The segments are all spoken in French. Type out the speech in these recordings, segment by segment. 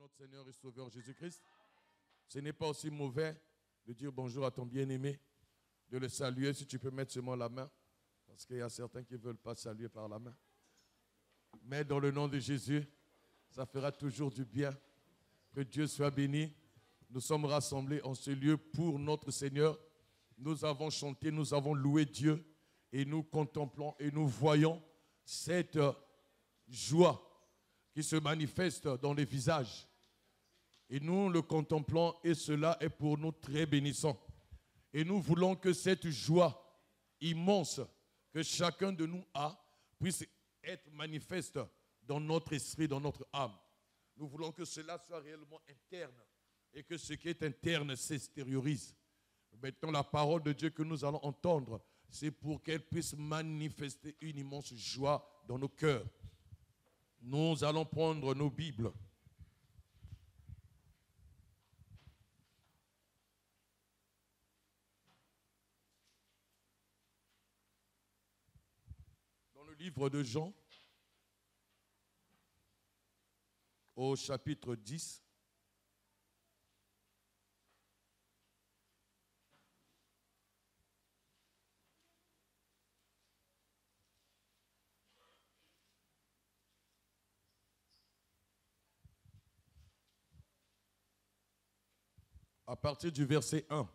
notre Seigneur et Sauveur Jésus-Christ. Ce n'est pas aussi mauvais de dire bonjour à ton bien-aimé, de le saluer si tu peux mettre seulement la main, parce qu'il y a certains qui ne veulent pas saluer par la main. Mais dans le nom de Jésus, ça fera toujours du bien. Que Dieu soit béni. Nous sommes rassemblés en ce lieu pour notre Seigneur. Nous avons chanté, nous avons loué Dieu et nous contemplons et nous voyons cette joie qui se manifeste dans les visages. Et nous le contemplons et cela est pour nous très bénissant. Et nous voulons que cette joie immense que chacun de nous a puisse être manifeste dans notre esprit, dans notre âme. Nous voulons que cela soit réellement interne et que ce qui est interne s'extériorise. Maintenant, la parole de Dieu que nous allons entendre, c'est pour qu'elle puisse manifester une immense joie dans nos cœurs. Nous allons prendre nos Bibles. Dans le livre de Jean, au chapitre 10, à partir du verset 1.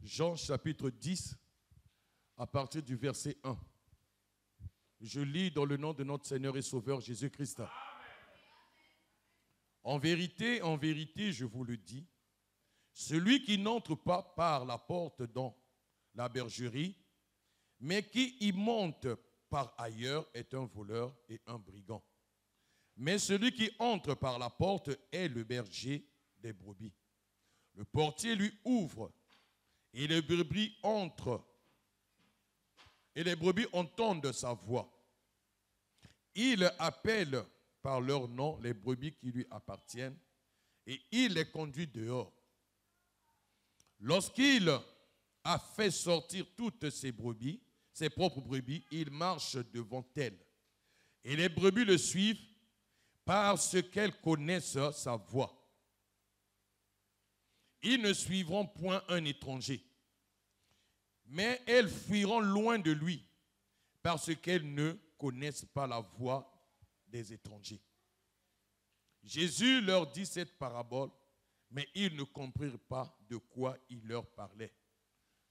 Jean chapitre 10, à partir du verset 1. Je lis dans le nom de notre Seigneur et Sauveur Jésus-Christ. En vérité, je vous le dis, celui qui n'entre pas par la porte dans la bergerie, mais qui y monte par ailleurs est un voleur et un brigand. Mais celui qui entre par la porte est le berger des brebis. Le portier lui ouvre et les brebis entrent et les brebis entendent sa voix. Il appelle par leur nom les brebis qui lui appartiennent et il les conduit dehors. Lorsqu'il a fait sortir toutes ses brebis, ses propres brebis, il marche devant elles. Et les brebis le suivent parce qu'elles connaissent sa voix. Ils ne suivront point un étranger, mais elles fuiront loin de lui parce qu'elles ne connaissent pas la voix des étrangers. Jésus leur dit cette parabole, mais ils ne comprirent pas de quoi il leur parlait.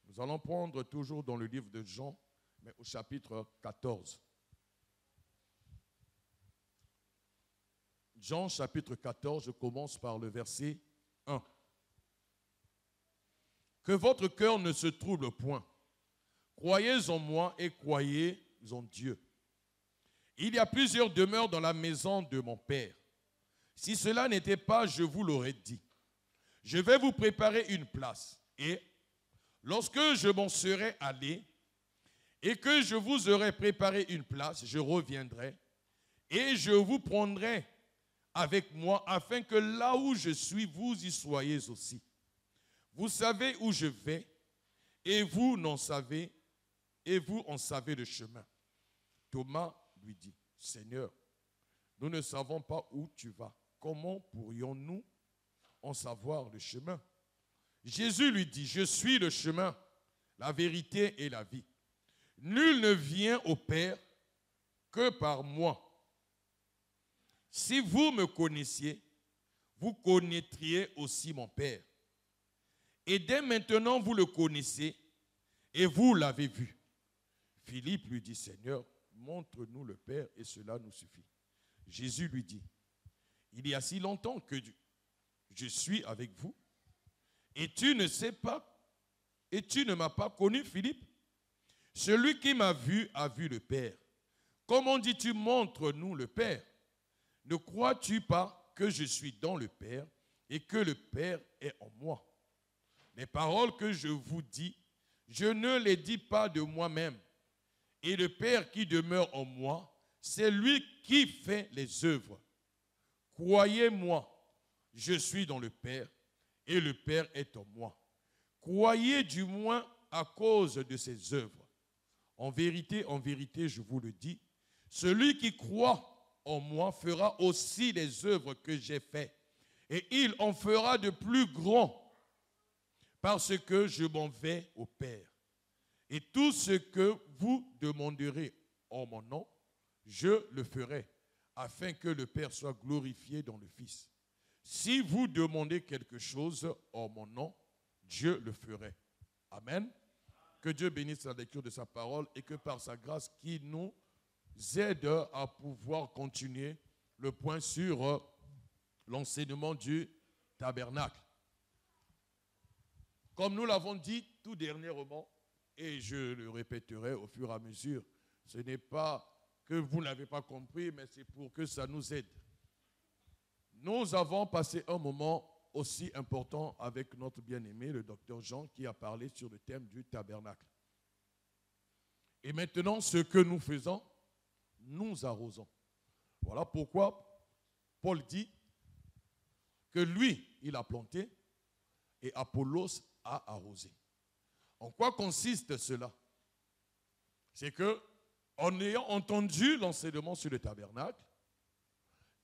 Nous allons prendre toujours dans le livre de Jean, mais au chapitre 14. Jean chapitre 14, je commence par le verset 1. Que votre cœur ne se trouble point. Croyez en moi et croyez en Dieu. Il y a plusieurs demeures dans la maison de mon Père. Si cela n'était pas, je vous l'aurais dit. Je vais vous préparer une place. Et lorsque je m'en serai allé et que je vous aurai préparé une place, je reviendrai et je vous prendrai avec moi afin que là où je suis, vous y soyez aussi. Vous savez où je vais et vous en savez le chemin. Thomas lui dit, Seigneur, nous ne savons pas où tu vas. Comment pourrions-nous en savoir le chemin? Jésus lui dit, je suis le chemin, la vérité et la vie. Nul ne vient au Père que par moi. Si vous me connaissiez, vous connaîtriez aussi mon Père. Et dès maintenant, vous le connaissez et vous l'avez vu. Philippe lui dit, Seigneur, montre-nous le Père et cela nous suffit. Jésus lui dit, il y a si longtemps que je suis avec vous et tu ne sais pas, et tu ne m'as pas connu, Philippe. Celui qui m'a vu a vu le Père. Comment dis-tu, montre-nous le Père? Ne crois-tu pas que je suis dans le Père et que le Père est en moi? Les paroles que je vous dis, je ne les dis pas de moi-même. Et le Père qui demeure en moi, c'est lui qui fait les œuvres. Croyez-moi, je suis dans le Père et le Père est en moi. Croyez du moins à cause de ses œuvres. En vérité, je vous le dis, celui qui croit en moi fera aussi les œuvres que j'ai faites. Et il en fera de plus grands, parce que je m'en vais au Père. Et tout ce que vous demanderez en mon nom, je le ferai, afin que le Père soit glorifié dans le Fils. Si vous demandez quelque chose en mon nom, Dieu le ferait. Amen. Que Dieu bénisse la lecture de sa parole et que par sa grâce, qu'il nous aide à pouvoir continuer le point sur l'enseignement du tabernacle. Comme nous l'avons dit tout dernièrement, et je le répéterai au fur et à mesure, ce n'est pas que vous n'avez pas compris, mais c'est pour que ça nous aide. Nous avons passé un moment aussi important avec notre bien-aimé, le docteur Jean, qui a parlé sur le thème du tabernacle. Et maintenant, ce que nous faisons, nous arrosons. Voilà pourquoi Paul dit que lui, il a planté et Apollos a arrosé. En quoi consiste cela? C'est que, en ayant entendu l'enseignement sur le tabernacle,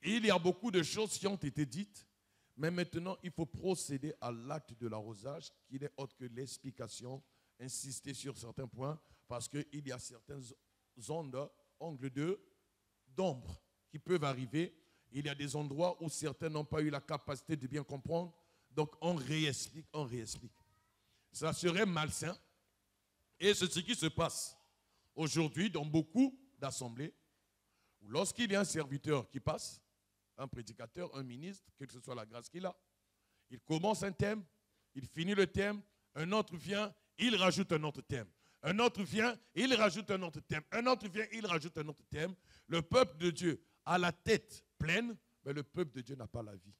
il y a beaucoup de choses qui ont été dites, mais maintenant, il faut procéder à l'acte de l'arrosage, qui n'est autre que l'explication, insister sur certains points, parce qu'il y a certaines angles d'ombre qui peuvent arriver. Il y a des endroits où certains n'ont pas eu la capacité de bien comprendre, donc on réexplique, on réexplique. Ça serait malsain, et c'est ce qui se passe aujourd'hui dans beaucoup d'assemblées, où lorsqu'il y a un serviteur qui passe, un prédicateur, un ministre, quelle que soit la grâce qu'il a, il commence un thème, il finit le thème, un autre vient, il rajoute un autre thème. Un autre vient, il rajoute un autre thème. Un autre vient, il rajoute un autre thème. Le peuple de Dieu a la tête pleine, mais le peuple de Dieu n'a pas la vie.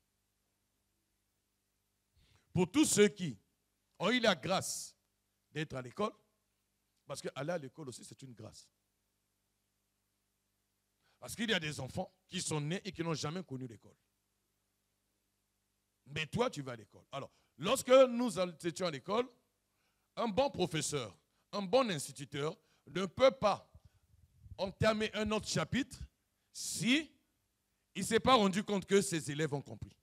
Pour tous ceux qui ont eu la grâce d'être à l'école, parce qu'aller à l'école aussi, c'est une grâce. Parce qu'il y a des enfants qui sont nés et qui n'ont jamais connu l'école. Mais toi, tu vas à l'école. Alors, lorsque nous étions à l'école, un bon professeur, un bon instituteur ne peut pas entamer un autre chapitre si il ne s'est pas rendu compte que ses élèves ont compris.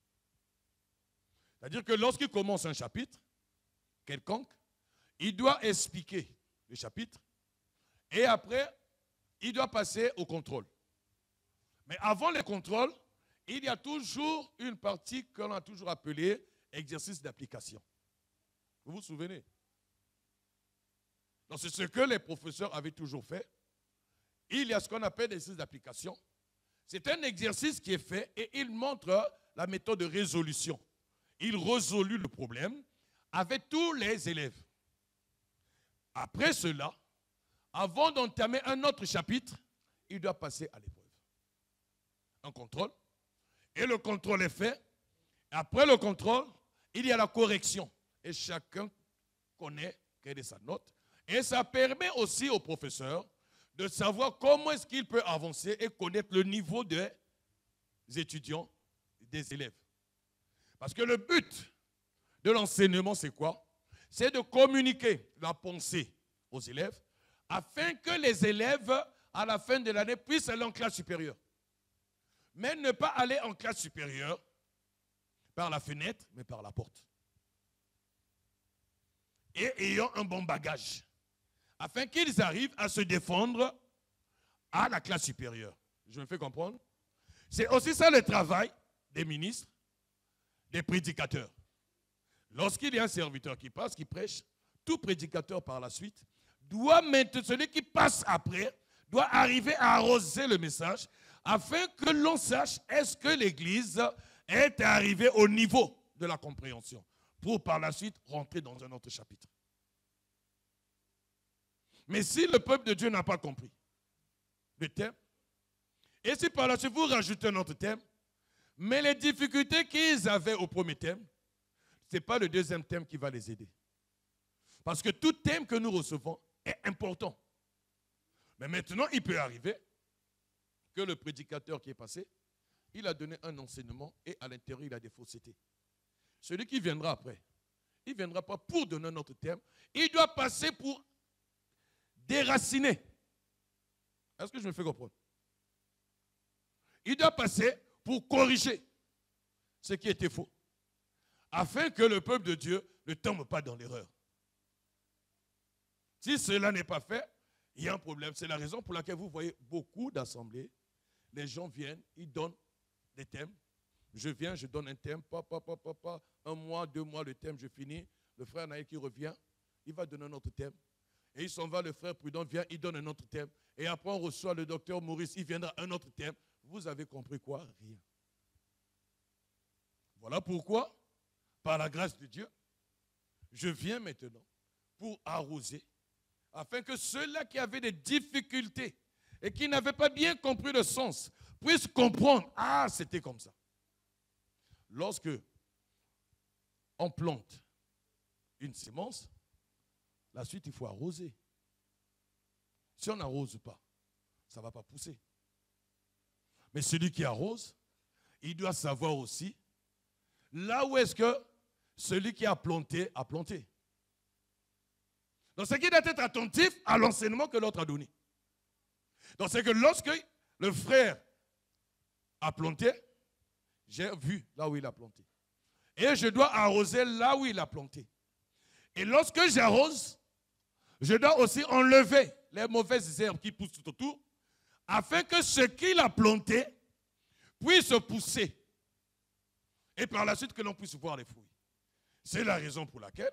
C'est-à-dire que lorsqu'il commence un chapitre quelconque, il doit expliquer le chapitre et après, il doit passer au contrôle. Mais avant le contrôle, il y a toujours une partie qu'on a toujours appelée exercice d'application. Vous vous souvenez? Donc c'est ce que les professeurs avaient toujours fait. Il y a ce qu'on appelle l'exercice d'application. C'est un exercice qui est fait et il montre la méthode de résolution. Il résolut le problème avec tous les élèves. Après cela, avant d'entamer un autre chapitre, il doit passer à l'épreuve. Un contrôle. Et le contrôle est fait. Après le contrôle, il y a la correction. Et chacun connaît quelle est sa note. Et ça permet aussi au professeur de savoir comment est-ce qu'il peut avancer et connaître le niveau des étudiants, des élèves. Parce que le but de l'enseignement, c'est quoi? C'est de communiquer la pensée aux élèves afin que les élèves, à la fin de l'année, puissent aller en classe supérieure. Mais ne pas aller en classe supérieure par la fenêtre, mais par la porte. Et ayant un bon bagage, afin qu'ils arrivent à se défendre à la classe supérieure. Je me fais comprendre? C'est aussi ça le travail des ministres, des prédicateurs. Lorsqu'il y a un serviteur qui passe, qui prêche, tout prédicateur par la suite doit maintenant, celui qui passe après, doit arriver à arroser le message afin que l'on sache est-ce que l'Église est arrivée au niveau de la compréhension pour par la suite rentrer dans un autre chapitre. Mais si le peuple de Dieu n'a pas compris le thème, et si par la suite vous rajoutez un autre thème, mais les difficultés qu'ils avaient au premier thème, ce n'est pas le deuxième thème qui va les aider. Parce que tout thème que nous recevons est important. Mais maintenant, il peut arriver que le prédicateur qui est passé, il a donné un enseignement et à l'intérieur, il a des faussetés. Celui qui viendra après, il ne viendra pas pour donner un autre thème, il doit passer pour déraciner. Est-ce que je me fais comprendre? il doit passer pour corriger ce qui était faux, afin que le peuple de Dieu ne tombe pas dans l'erreur. Si cela n'est pas fait, il y a un problème. C'est la raison pour laquelle vous voyez beaucoup d'assemblées. Les gens viennent, ils donnent des thèmes. Je viens, je donne un thème, un mois, 2 mois, le thème, je finis. Le frère Naïl qui revient, il va donner un autre thème. Et il s'en va, le frère Prudent vient, il donne un autre thème. Et après, on reçoit le docteur Maurice, il viendra un autre thème. Vous avez compris quoi? Rien. Voilà pourquoi, par la grâce de Dieu, je viens maintenant pour arroser, afin que ceux-là qui avaient des difficultés et qui n'avaient pas bien compris le sens puissent comprendre. Ah, c'était comme ça. Lorsque on plante une sémence, la suite, il faut arroser. Si on n'arrose pas, ça ne va pas pousser. Mais celui qui arrose, il doit savoir aussi là où est-ce que celui qui a planté a planté. Donc, c'est qu'il doit être attentif à l'enseignement que l'autre a donné. Donc, c'est que lorsque le frère a planté, j'ai vu là où il a planté. Et je dois arroser là où il a planté. Et lorsque j'arrose, je dois aussi enlever les mauvaises herbes qui poussent tout autour, afin que ce qu'il a planté puisse pousser. Et par la suite, que l'on puisse voir les fruits. C'est la raison pour laquelle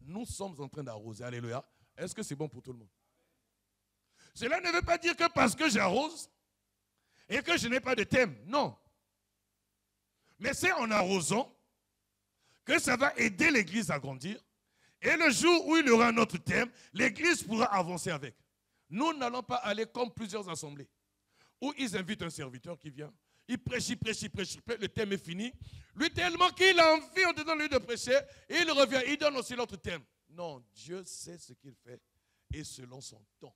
nous sommes en train d'arroser. Alléluia. Est-ce que c'est bon pour tout le monde? Cela ne veut pas dire que parce que j'arrose et que je n'ai pas de thème. Non. Mais c'est en arrosant que ça va aider l'Église à grandir. Et le jour où il y aura un autre thème, l'Église pourra avancer avec. Nous n'allons pas aller comme plusieurs assemblées où ils invitent un serviteur qui vient. Il prêche, le thème est fini. Lui, tellement qu'il a envie, on te donne lui de prêcher, et il revient, il donne aussi l'autre thème. Non, Dieu sait ce qu'il fait, et selon son temps.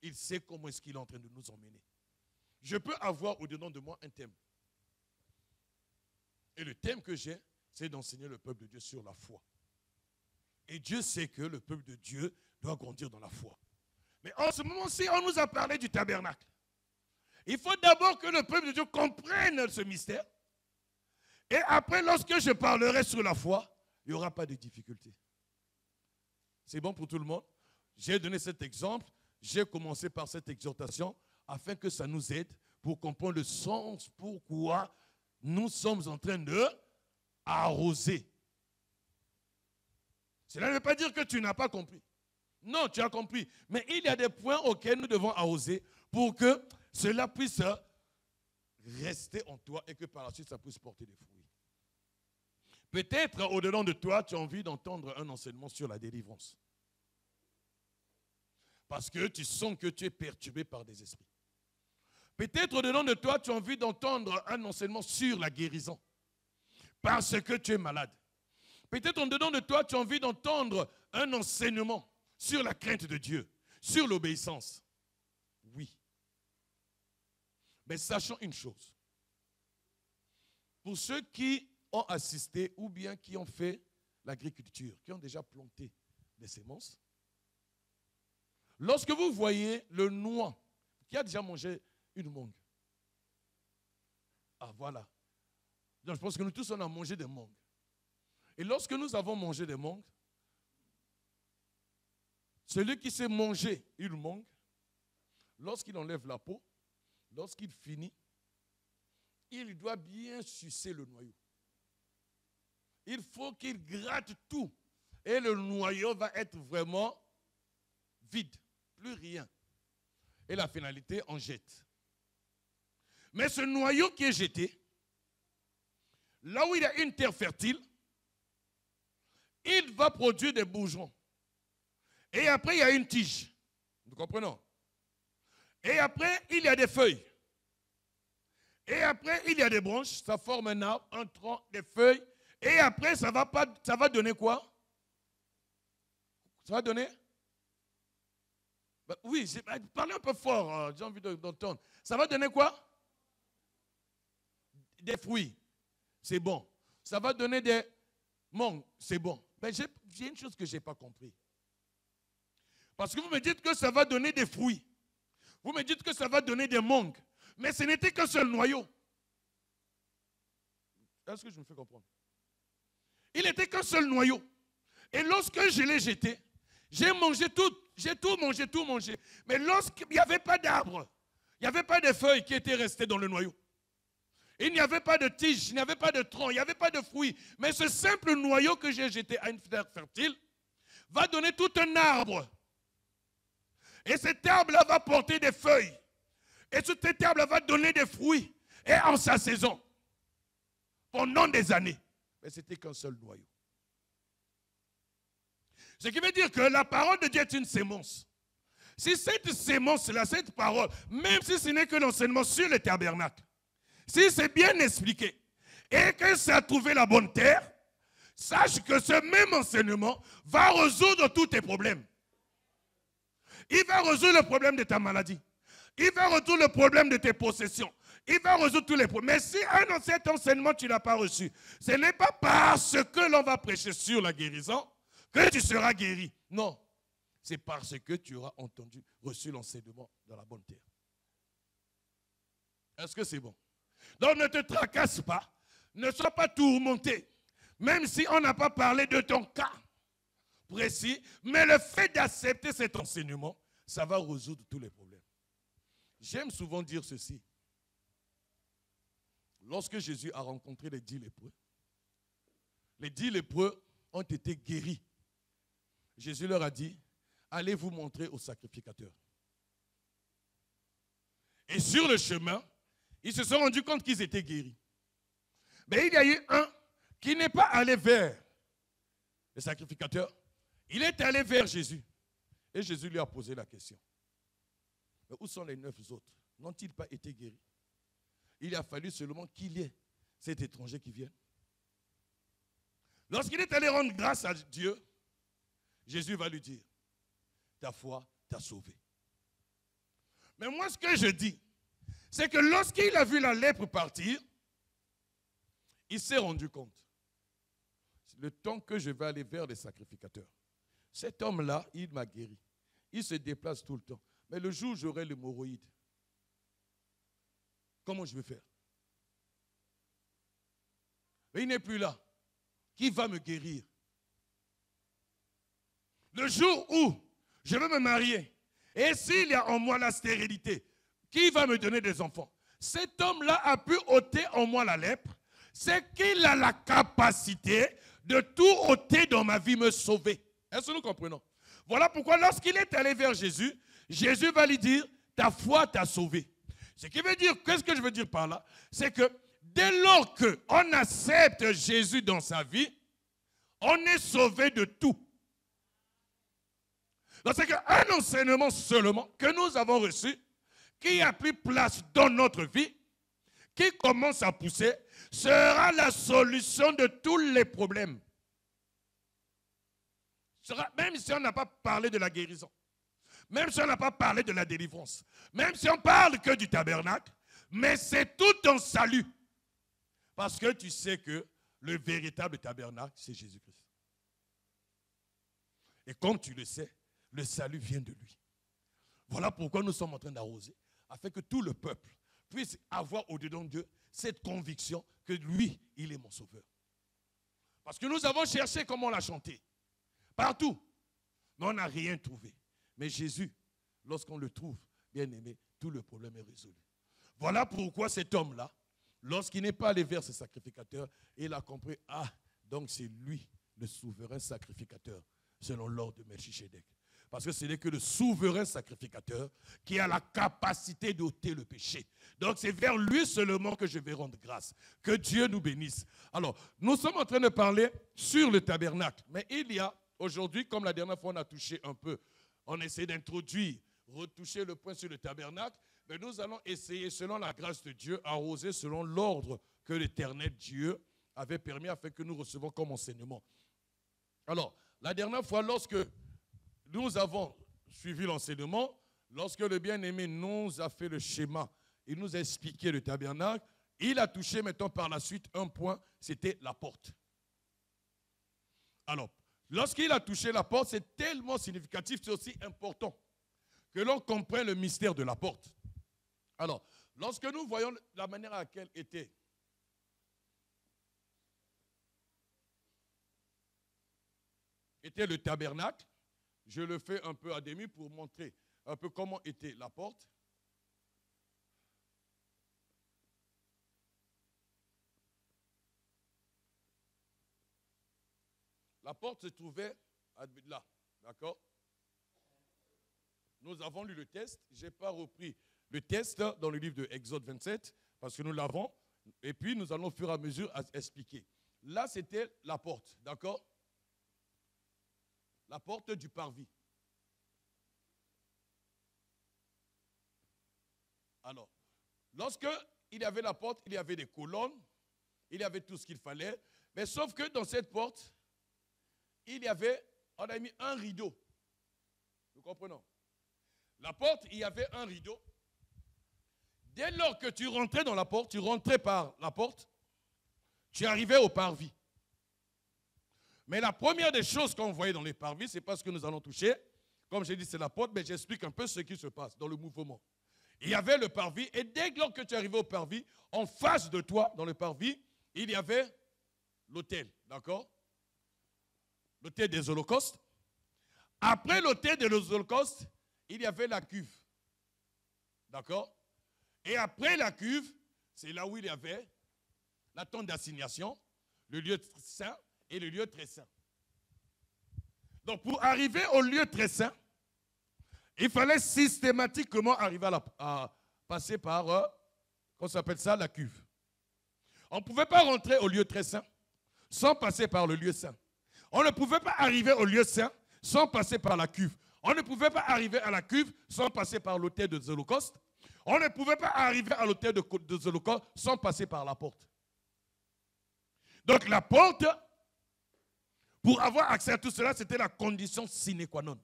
Il sait comment est-ce qu'il est en train de nous emmener. Je peux avoir au-dedans de moi un thème. Et le thème que j'ai, c'est d'enseigner le peuple de Dieu sur la foi. Et Dieu sait que le peuple de Dieu doit grandir dans la foi. Mais en ce moment-ci, on nous a parlé du tabernacle. Il faut d'abord que le peuple de Dieu comprenne ce mystère. Et après, lorsque je parlerai sur la foi, il n'y aura pas de difficulté. C'est bon pour tout le monde? J'ai donné cet exemple. J'ai commencé par cette exhortation afin que ça nous aide pour comprendre le sens pourquoi nous sommes en train de arroser. Cela ne veut pas dire que tu n'as pas compris. Non, tu as compris. Mais il y a des points auxquels nous devons arroser pour que cela puisse rester en toi et que par la suite, ça puisse porter des fruits. Peut-être au-dedans de toi, tu as envie d'entendre un enseignement sur la délivrance. Parce que tu sens que tu es perturbé par des esprits. Peut-être au-dedans de toi, tu as envie d'entendre un enseignement sur la guérison. Parce que tu es malade. Peut-être au-dedans de toi, tu as envie d'entendre un enseignement sur la crainte de Dieu, sur l'obéissance. Oui. Mais sachons une chose. Pour ceux qui ont assisté ou bien qui ont fait l'agriculture, qui ont déjà planté des semences, lorsque vous voyez le noix, qui a déjà mangé une mangue, ah voilà. Donc je pense que nous tous on a mangé des mangues. Et lorsque nous avons mangé des mangues, celui qui sait manger une mangue, lorsqu'il enlève la peau, lorsqu'il finit, il doit bien sucer le noyau. Il faut qu'il gratte tout. Et le noyau va être vraiment vide. Plus rien. Et la finalité, on jette. Mais ce noyau qui est jeté, là où il y a une terre fertile, il va produire des bourgeons. Et après, il y a une tige. Nous comprenons? Et après, il y a des feuilles. Et après, il y a des branches. Ça forme un arbre, un tronc, des feuilles. Et après, ça va donner quoi? Ça va donner? Ben, oui, parlez un peu fort, j'ai envie d'entendre. Ça va donner quoi? Des fruits. C'est bon. Ça va donner des mangues. C'est bon. Mais j'ai une chose que je n'ai pas compris. Parce que vous me dites que ça va donner des fruits. Vous me dites que ça va donner des mangues. Mais ce n'était qu'un seul noyau. Est-ce que je me fais comprendre? Il n'était qu'un seul noyau. Et lorsque je l'ai jeté, j'ai mangé tout. J'ai tout mangé. Mais lorsqu'il n'y avait pas d'arbre, il n'y avait pas de feuilles qui étaient restées dans le noyau. Il n'y avait pas de tige, il n'y avait pas de tronc, il n'y avait pas de fruits. Mais ce simple noyau que j'ai jeté à une terre fertile va donner tout un arbre. Et cet arbre-là va porter des feuilles. Et cet arbre-là va donner des fruits. Et en sa saison. Pendant des années. Mais c'était qu'un seul noyau. Ce qui veut dire que la parole de Dieu est une sémence. Si cette sémence-là, cette parole, même si ce n'est que l'enseignement sur le tabernacle, si c'est bien expliqué et que ça a trouvé la bonne terre, sache que ce même enseignement va résoudre tous tes problèmes. Il va résoudre le problème de ta maladie. Il va résoudre le problème de tes possessions. Il va résoudre tous les problèmes. Mais si cet enseignement, tu ne l'as pas reçu, ce n'est pas parce que l'on va prêcher sur la guérison que tu seras guéri. Non. C'est parce que tu auras entendu, reçu l'enseignement dans la bonne terre. Est-ce que c'est bon? Donc ne te tracasse pas. Ne sois pas tourmenté. Même si on n'a pas parlé de ton cas précis, mais le fait d'accepter cet enseignement, ça va résoudre tous les problèmes. J'aime souvent dire ceci. Lorsque Jésus a rencontré les 10 lépreux ont été guéris. Jésus leur a dit, allez vous montrer au sacrificateur. Et sur le chemin, ils se sont rendus compte qu'ils étaient guéris. Mais il y a eu un qui n'est pas allé vers le sacrificateur. Il est allé vers Jésus. Et Jésus lui a posé la question. Mais où sont les 9 autres? N'ont-ils pas été guéris? Il a fallu seulement qu'il y ait cet étranger qui vienne. Lorsqu'il est allé rendre grâce à Dieu, Jésus va lui dire, ta foi t'a sauvé. Mais moi, ce que je dis, c'est que lorsqu'il a vu la lèpre partir, il s'est rendu compte. Le temps que je vais aller vers les sacrificateurs, cet homme-là, il m'a guéri. Il se déplace tout le temps. Mais le jour où j'aurai l'hémorroïde, comment je vais faire? Mais il n'est plus là. Qui va me guérir? Le jour où je vais me marier, et s'il y a en moi la stérilité, qui va me donner des enfants? Cet homme-là a pu ôter en moi la lèpre. C'est qu'il a la capacité de tout ôter dans ma vie, me sauver. Est-ce que nous comprenons? Voilà pourquoi lorsqu'il est allé vers Jésus, Jésus va lui dire, ta foi t'a sauvé. Ce qui veut dire, qu'est-ce que je veux dire par là? C'est que dès lors qu'on accepte Jésus dans sa vie, on est sauvé de tout. Donc c'est qu'un enseignement seulement que nous avons reçu, qui a pris place dans notre vie, qui commence à pousser, sera la solution de tous les problèmes. Même si on n'a pas parlé de la guérison, même si on n'a pas parlé de la délivrance, même si on parle que du tabernacle, mais c'est tout un salut. Parce que tu sais que le véritable tabernacle, c'est Jésus-Christ. Et comme tu le sais, le salut vient de lui. Voilà pourquoi nous sommes en train d'arroser, afin que tout le peuple puisse avoir au-dedans d'eux cette conviction que lui, il est mon sauveur. Parce que nous avons cherché comment la chanter. Partout. Mais on n'a rien trouvé. Mais Jésus, lorsqu'on le trouve, bien aimé, tout le problème est résolu. Voilà pourquoi cet homme-là, lorsqu'il n'est pas allé vers ses sacrificateurs, il a compris, ah, donc c'est lui, le souverain sacrificateur, selon l'ordre de Melchisedec. Parce que ce n'est que le souverain sacrificateur qui a la capacité d'ôter le péché. Donc c'est vers lui seulement que je vais rendre grâce. Que Dieu nous bénisse. Alors, nous sommes en train de parler sur le tabernacle. Mais il y a aujourd'hui, comme la dernière fois on a touché un peu, on essaie d'introduire, retoucher le point sur le tabernacle, mais nous allons essayer, selon la grâce de Dieu, arroser selon l'ordre que l'Éternel Dieu avait permis afin que nous recevons comme enseignement. Alors, la dernière fois, lorsque nous avons suivi l'enseignement, lorsque le bien-aimé nous a fait le schéma, il nous a expliqué le tabernacle, il a touché maintenant par la suite un point, c'était la porte. Alors, lorsqu'il a touché la porte, c'est tellement significatif, c'est aussi important que l'on comprenne le mystère de la porte. Alors, Lorsque nous voyons la manière à laquelle était le tabernacle, je le fais un peu à demi pour montrer un peu comment était la porte. La porte se trouvait là, d'accord? Nous avons lu le test. Je n'ai pas repris le test dans le livre de Exode 27 parce que nous l'avons. Et puis, nous allons au fur et à mesure expliquer. Là, c'était la porte, d'accord? La porte du parvis. Alors, lorsque il y avait la porte, il y avait des colonnes, il y avait tout ce qu'il fallait. Mais sauf que dans cette porte, on a mis un rideau. Nous comprenons? La porte, il y avait un rideau. Dès lors que tu rentrais dans la porte, tu rentrais par la porte, tu arrivais au parvis. Mais la première des choses qu'on voyait dans les parvis, c'est pas ce que nous allons toucher. Comme j'ai dit, c'est la porte, mais j'explique un peu ce qui se passe dans le mouvement. Il y avait le parvis, et dès lors que tu arrivais au parvis, en face de toi, dans le parvis, il y avait l'autel, d'accord? L'autel des holocaustes. Après l'autel des holocaustes, il y avait la cuve. D'accord? Et après la cuve, c'est là où il y avait la tente d'assignation, le lieu saint et le lieu très saint. Donc pour arriver au lieu très saint, il fallait systématiquement arriver à passer par, qu'on s'appelle ça, la cuve. On ne pouvait pas rentrer au lieu très saint sans passer par le lieu saint. On ne pouvait pas arriver au lieu saint sans passer par la cuve. On ne pouvait pas arriver à la cuve sans passer par l'autel des holocaustes. On ne pouvait pas arriver à l'autel des holocaustes sans passer par la porte. Donc la porte, pour avoir accès à tout cela, c'était la condition sine qua non.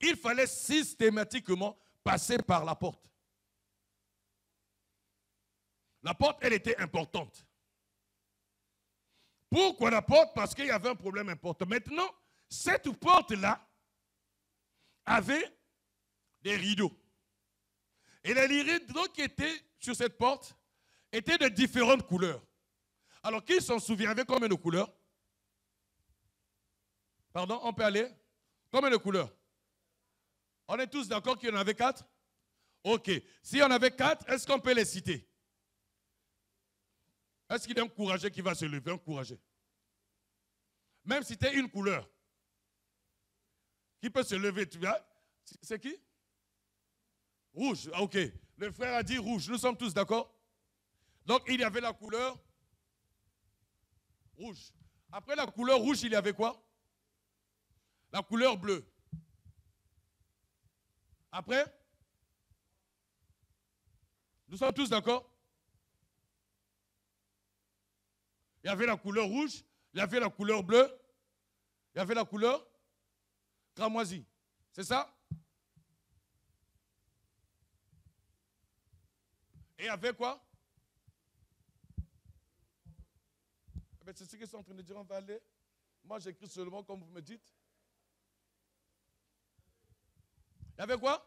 Il fallait systématiquement passer par la porte. La porte, elle était importante. Pourquoi la porte? Parce qu'il y avait un problème important. Maintenant, cette porte-là avait des rideaux. Et les rideaux qui étaient sur cette porte étaient de différentes couleurs. Alors, qui s'en souvient? Avec combien de couleurs? Pardon, on peut aller? Combien de couleurs? On est tous d'accord qu'il y en avait 4? Ok. S'il y en avait 4, est-ce qu'on peut les citer? Est-ce qu'il y a un courageux qui va se lever? Un courageux. Même si c'était une couleur. Qui peut se lever? Tu vois? C'est qui? Rouge. Ah, ok. Le frère a dit rouge. Nous sommes tous d'accord? Donc il y avait la couleur rouge. Après la couleur rouge, il y avait quoi? La couleur bleue. Après? Nous sommes tous d'accord? Il y avait la couleur rouge, il y avait la couleur bleue, il y avait la couleur cramoisie. C'est ça? Et il y avait quoi? C'est ce qu'ils sont en train de dire, on va aller. Moi, j'écris seulement comme vous me dites. Il y avait quoi?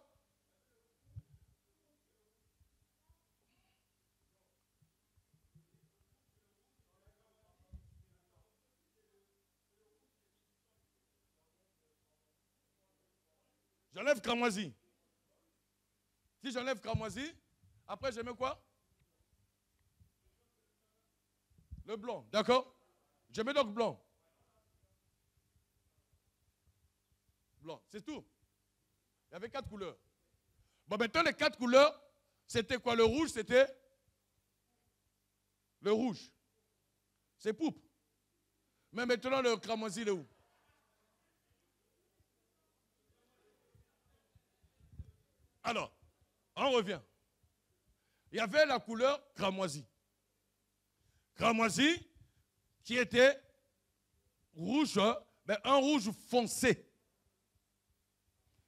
J'enlève cramoisi. Si j'enlève cramoisi, après je mets quoi? Le blanc, d'accord? Je mets donc blanc. Blanc, c'est tout. Il y avait 4 couleurs. Bon, maintenant les 4 couleurs, c'était quoi? Le rouge, c'était le rouge. C'est pourpre. Mais maintenant le cramoisi, il est où? Alors, on revient. Il y avait la couleur cramoisi. Cramoisi qui était rouge, mais un rouge foncé,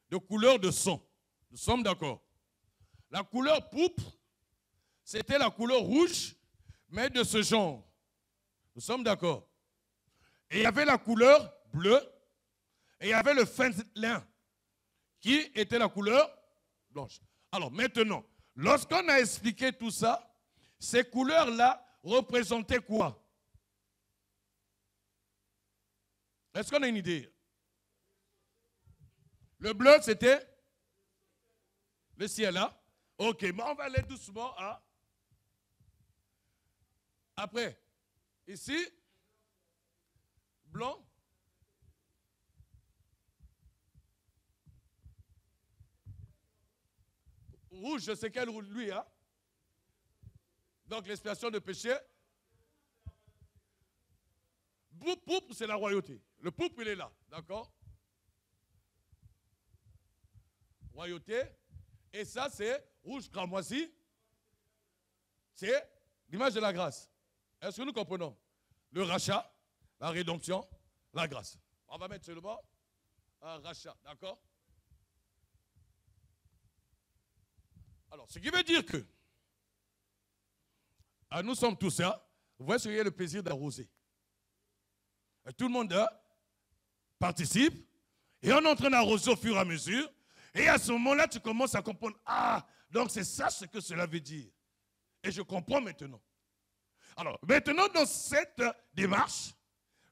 de couleur de sang. Nous sommes d'accord. La couleur pourpre, c'était la couleur rouge, mais de ce genre. Nous sommes d'accord. Et il y avait la couleur bleue, et il y avait le fin lin, qui était la couleur blanche. Alors maintenant, Lorsqu'on a expliqué tout ça, ces couleurs-là représentaient quoi? Est-ce qu'on a une idée? Le bleu, c'était le ciel, là. Ok, mais on va aller doucement. Hein? Après, ici, blanc. Rouge, je sais quel rouge, lui, hein? Donc, l'expiation de péché. Pourpre, c'est la royauté. Le pourpre, il est là, d'accord? Royauté. Et ça, c'est rouge cramoisi. C'est l'image de la grâce. Est-ce que nous comprenons? Le rachat, la rédemption, la grâce. On va mettre seulement un rachat, d'accord? Alors, ce qui veut dire que nous sommes tous là. Vous voyez ce qu'il y a le plaisir d'arroser. Tout le monde participe. Et on est en train d'arroser au fur et à mesure. Et à ce moment-là, tu commences à comprendre. Ah, donc c'est ça ce que cela veut dire. Et je comprends maintenant. Alors, maintenant, dans cette démarche,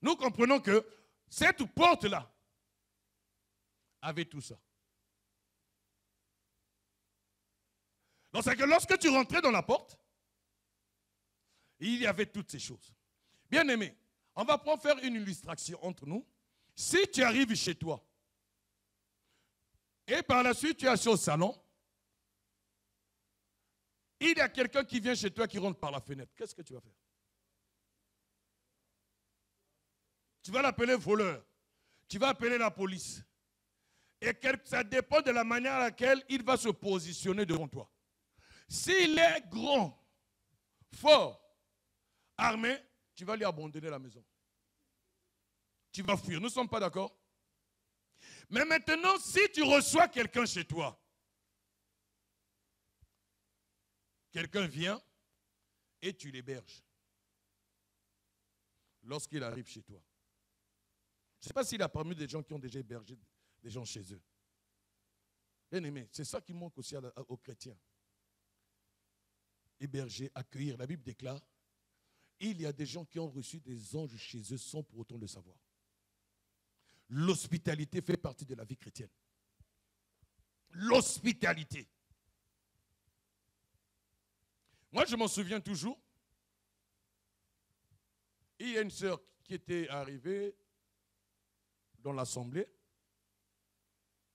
nous comprenons que cette porte-là avait tout ça. Donc, c'est que lorsque tu rentrais dans la porte, il y avait toutes ces choses. Bien aimé, on va faire une illustration entre nous. Si tu arrives chez toi, et par la suite tu es assis au salon, il y a quelqu'un qui vient chez toi qui rentre par la fenêtre, qu'est-ce que tu vas faire? Tu vas l'appeler voleur. Tu vas appeler la police. Et ça dépend de la manière à laquelle il va se positionner devant toi. S'il est grand, fort, armé, tu vas lui abandonner la maison. Tu vas fuir. Nous ne sommes pas d'accord? Mais maintenant, si tu reçois quelqu'un chez toi, quelqu'un vient et tu l'héberges. Lorsqu'il arrive chez toi. Je ne sais pas s'il y a parmi des gens qui ont déjà hébergé des gens chez eux. Bien aimé, c'est ça qui manque aussi aux chrétiens. Héberger, accueillir. La Bible déclare, il y a des gens qui ont reçu des anges chez eux sans pour autant le savoir. L'hospitalité fait partie de la vie chrétienne. L'hospitalité. Moi, je m'en souviens toujours. Il y a une sœur qui était arrivée dans l'assemblée.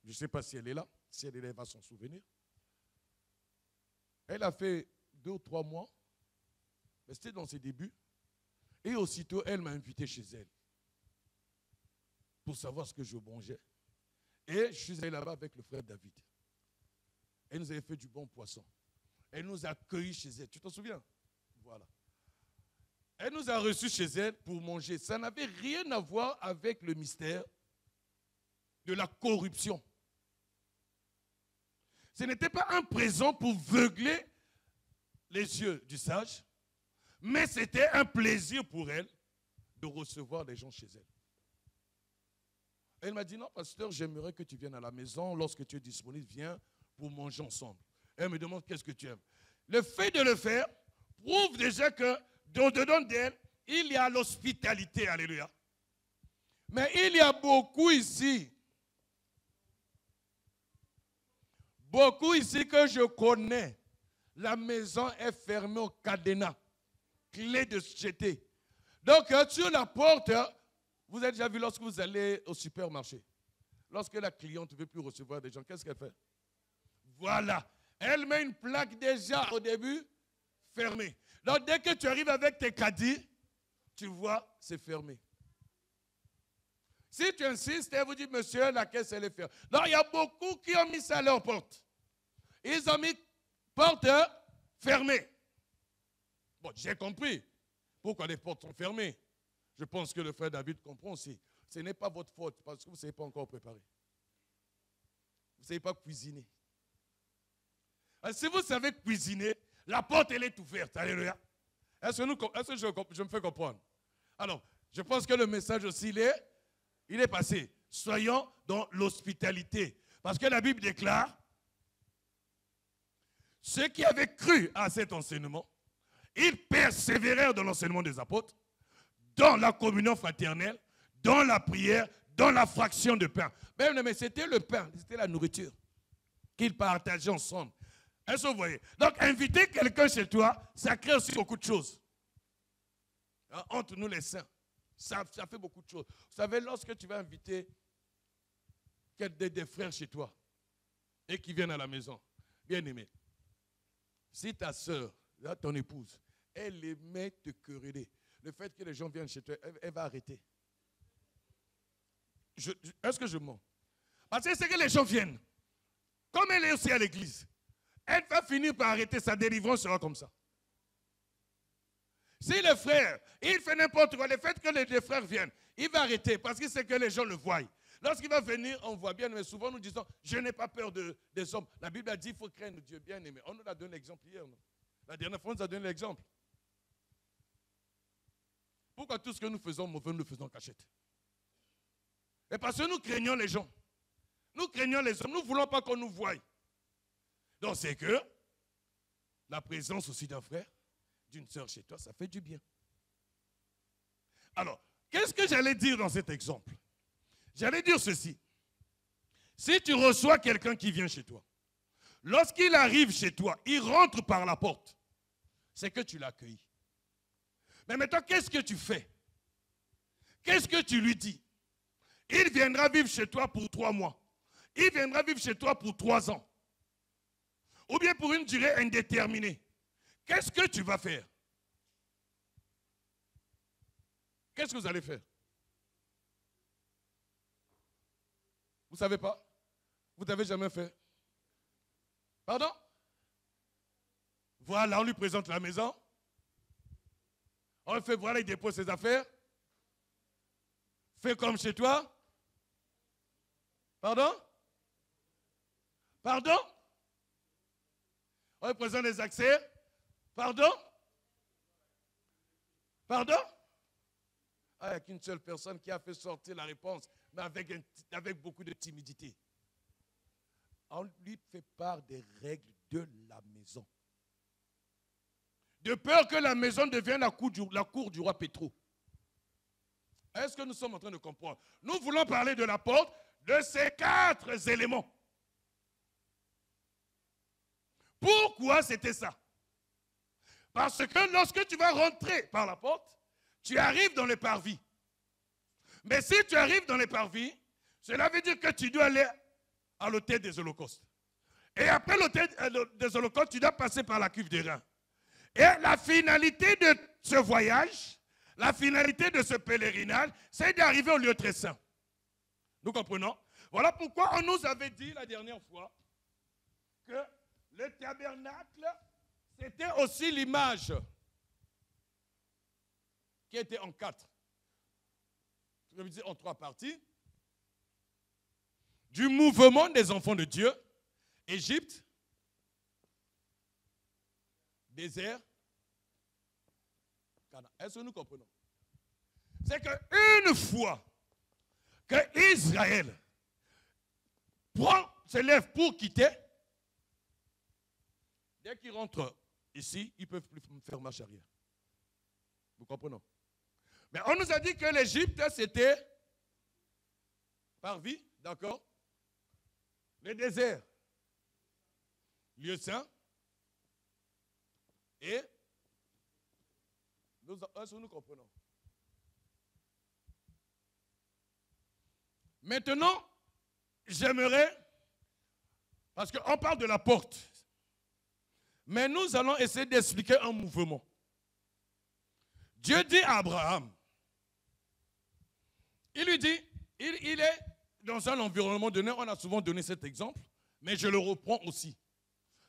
Je ne sais pas si elle est là. Si elle est là, elle va s'en souvenir. Elle a fait 2 ou 3 mois. Mais c'était dans ses débuts. Et aussitôt, elle m'a invité chez elle. Pour savoir ce que je mangeais. Et je suis allé là-bas avec le frère David. Elle nous avait fait du bon poisson. Elle nous a accueillis chez elle. Tu t'en souviens? Voilà. Elle nous a reçus chez elle pour manger. Ça n'avait rien à voir avec le mystère de la corruption. Ce n'était pas un présent pour veugler les yeux du sage, mais c'était un plaisir pour elle de recevoir des gens chez elle. Elle m'a dit, non, pasteur, j'aimerais que tu viennes à la maison. Lorsque tu es disponible, viens pour manger ensemble. Elle me demande, qu'est-ce que tu aimes? Le fait de le faire prouve déjà que dedans d'elle, il y a l'hospitalité. Alléluia. Mais il y a beaucoup ici que je connais. La maison est fermée au cadenas. Clé de jeter. Donc, sur la porte, vous avez déjà vu lorsque vous allez au supermarché. Lorsque la cliente ne veut plus recevoir des gens, qu'est-ce qu'elle fait? Voilà. Elle met une plaque déjà au début fermée. Donc, dès que tu arrives avec tes caddies, tu vois, c'est fermé. Si tu insistes, elle vous dit, monsieur, la caisse, elle est fermée. Donc, il y a beaucoup qui ont mis ça à leur porte. Ils ont mis porte fermée. Bon, j'ai compris pourquoi les portes sont fermées. Je pense que le frère David comprend aussi. Ce n'est pas votre faute parce que vous ne savez pas encore préparer. Vous ne savez pas cuisiner. Alors, si vous savez cuisiner, la porte, elle est ouverte. Alléluia. Est-ce que je me fais comprendre? Alors, je pense que le message aussi, il est passé. Soyons dans l'hospitalité. Parce que la Bible déclare, ceux qui avaient cru à cet enseignement, ils persévérèrent dans l'enseignement des apôtres, dans la communion fraternelle, dans la prière, dans la fraction de pain. Mais c'était le pain, c'était la nourriture qu'ils partageaient ensemble. Est-ce que vous voyez? Donc, inviter quelqu'un chez toi, ça crée aussi beaucoup de choses. Entre nous les saints, ça fait beaucoup de choses. Vous savez, lorsque tu vas inviter des frères chez toi et qui viennent à la maison, bien aimé, si ta soeur, ton épouse, elle aimait te quereller, le fait que les gens viennent chez toi, elle va arrêter. Est-ce que je mens? Parce que c'est que les gens viennent. Comme elle est aussi à l'église, elle va finir par arrêter, sa délivrance sera comme ça. Si le frère, il fait n'importe quoi, le fait que les frères viennent, il va arrêter parce que c'est que les gens le voient. Lorsqu'il va venir, on voit bien, mais souvent nous disons, je n'ai pas peur des hommes. La Bible a dit, il faut craindre Dieu, bien aimé. On nous a donné l'exemple hier. Non? La dernière fois, on nous a donné l'exemple. Pourquoi tout ce que nous faisons mauvais, nous le faisons en cachette? Et parce que nous craignons les gens. Nous craignons les hommes. Nous ne voulons pas qu'on nous voie. Donc c'est que la présence aussi d'un frère, d'une sœur chez toi, ça fait du bien. Alors, qu'est-ce que j'allais dire dans cet exemple? J'allais dire ceci. Si tu reçois quelqu'un qui vient chez toi, lorsqu'il arrive chez toi, il rentre par la porte, c'est que tu l'as accueilli. Mais maintenant, qu'est-ce que tu fais? Qu'est-ce que tu lui dis? Il viendra vivre chez toi pour 3 mois. Il viendra vivre chez toi pour 3 ans. Ou bien pour une durée indéterminée. Qu'est-ce que tu vas faire? Qu'est-ce que vous allez faire? Vous ne savez pas? Vous n'avez jamais fait? Pardon? Voilà, on lui présente la maison. On lui fait, voilà, il dépose ses affaires. Fais comme chez toi. Pardon? Pardon? On lui présente les accès. Pardon? Pardon? Ah, il n'y a qu'une seule personne qui a fait sortir la réponse, mais avec beaucoup de timidité. On lui fait part des règles de la maison. De peur que la maison devienne la cour du roi Pétro. Est-ce que nous sommes en train de comprendre? Nous voulons parler de la porte, de ces 4 éléments. Pourquoi c'était ça? Parce que lorsque tu vas rentrer par la porte, tu arrives dans le parvis. Mais si tu arrives dans le parvis, cela veut dire que tu dois aller à l'autel des holocaustes. Et après l'autel des holocaustes, tu dois passer par la cuve des reins. Et la finalité de ce voyage, la finalité de ce pèlerinage, c'est d'arriver au lieu très saint. Nous comprenons? Voilà pourquoi on nous avait dit la dernière fois que le tabernacle, c'était aussi l'image qui était en 4. Je veux dire en 3 parties. Du mouvement des enfants de Dieu, Égypte, désert, Canaan. Est-ce que nous comprenons? C'est qu'une fois que Israël se lève pour quitter, dès qu'ils rentrent ici, ils ne peuvent plus faire marche arrière. Vous comprenez? Mais on nous a dit que l'Égypte, c'était parvis, d'accord? Le désert, lieu saint, et est-ce que nous comprenons? Maintenant, j'aimerais, parce qu'on parle de la porte, mais nous allons essayer d'expliquer un mouvement. Dieu dit à Abraham, il lui dit, il est dans un environnement donné, on a souvent donné cet exemple, mais je le reprends aussi.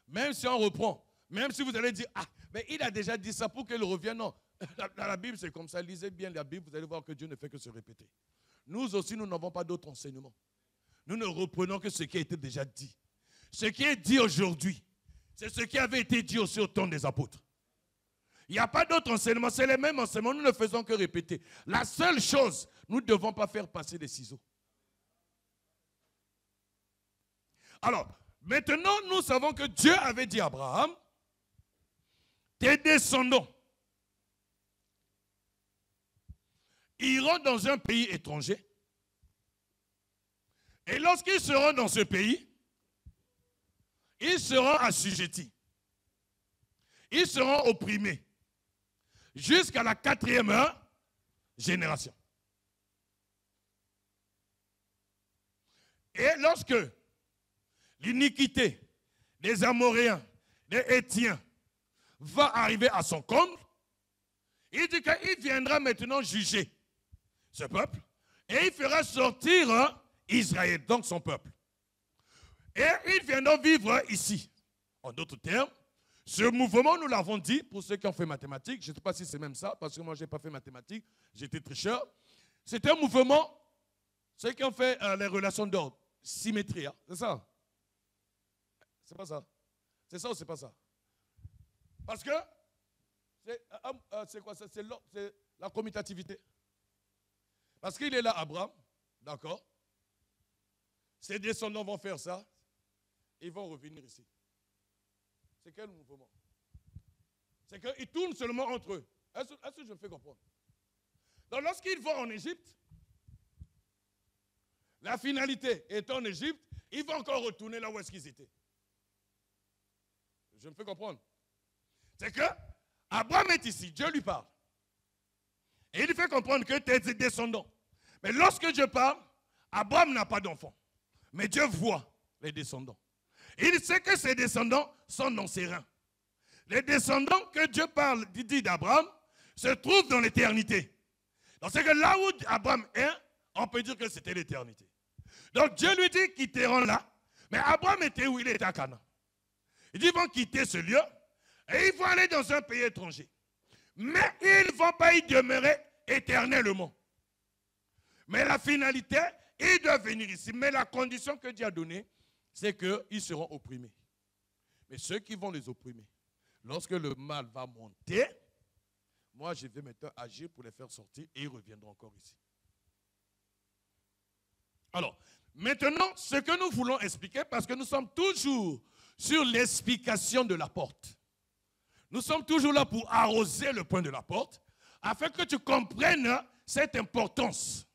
Même si on reprend, même si vous allez dire, ah, mais il a déjà dit ça pour qu'il revienne, non. Dans la Bible, c'est comme ça, lisez bien la Bible, vous allez voir que Dieu ne fait que se répéter. Nous aussi, nous n'avons pas d'autres enseignements. Nous ne reprenons que ce qui a été déjà dit. Ce qui est dit aujourd'hui, c'est ce qui avait été dit aussi au temps des apôtres. Il n'y a pas d'autres enseignements, c'est les mêmes enseignements, nous ne faisons que répéter. La seule chose, nous ne devons pas faire passer des ciseaux. Alors, Maintenant, nous savons que Dieu avait dit à Abraham, tes descendants iront dans un pays étranger. Et lorsqu'ils seront dans ce pays, ils seront assujettis. Ils seront opprimés jusqu'à la 4e génération. Et lorsque l'iniquité des Amoréens, des Hétiens, va arriver à son comble, il dit qu'il viendra maintenant juger ce peuple et il fera sortir Israël, donc son peuple. Et ils viendront vivre ici. En d'autres termes, ce mouvement, nous l'avons dit, pour ceux qui ont fait mathématiques, je ne sais pas si c'est même ça, parce que moi je n'ai pas fait mathématiques, j'étais tricheur. C'est un mouvement, ceux qui ont fait les relations d'ordre, symétrie, hein, c'est ça? C'est pas ça? C'est ça ou c'est pas ça? Parce que, c'est quoi ça? C'est la commutativité. Parce qu'il est là, Abraham, d'accord? Ses descendants vont faire ça, ils vont revenir ici. C'est quel mouvement? C'est qu'ils tournent seulement entre eux. Est-ce que je me fais comprendre? Donc lorsqu'ils vont en Égypte, la finalité est en Égypte, ils vont encore retourner là où est-ce qu'ils étaient. Je me fais comprendre. C'est que Abraham est ici, Dieu lui parle. Et il lui fait comprendre que tu es descendant. Mais lorsque Dieu parle, Abraham n'a pas d'enfant. Mais Dieu voit les descendants. Il sait que ses descendants sont dans ses reins. Les descendants que Dieu parle, dit d'Abraham, se trouvent dans l'éternité. Donc c'est que là où Abraham est, on peut dire que c'était l'éternité. Donc Dieu lui dit qu'ils t'iront là. Mais Abraham était où? Il était à Canaan. Il dit ils vont quitter ce lieu et ils vont aller dans un pays étranger. Mais ils ne vont pas y demeurer éternellement. Mais la finalité, ils doivent venir ici. Mais la condition que Dieu a donnée, c'est qu'ils seront opprimés. Mais ceux qui vont les opprimer, lorsque le mal va monter, moi je vais maintenant agir pour les faire sortir et ils reviendront encore ici. Alors, maintenant, ce que nous voulons expliquer, parce que nous sommes toujours sur l'explication de la porte. Nous sommes toujours là pour arroser le point de la porte, afin que tu comprennes cette importance.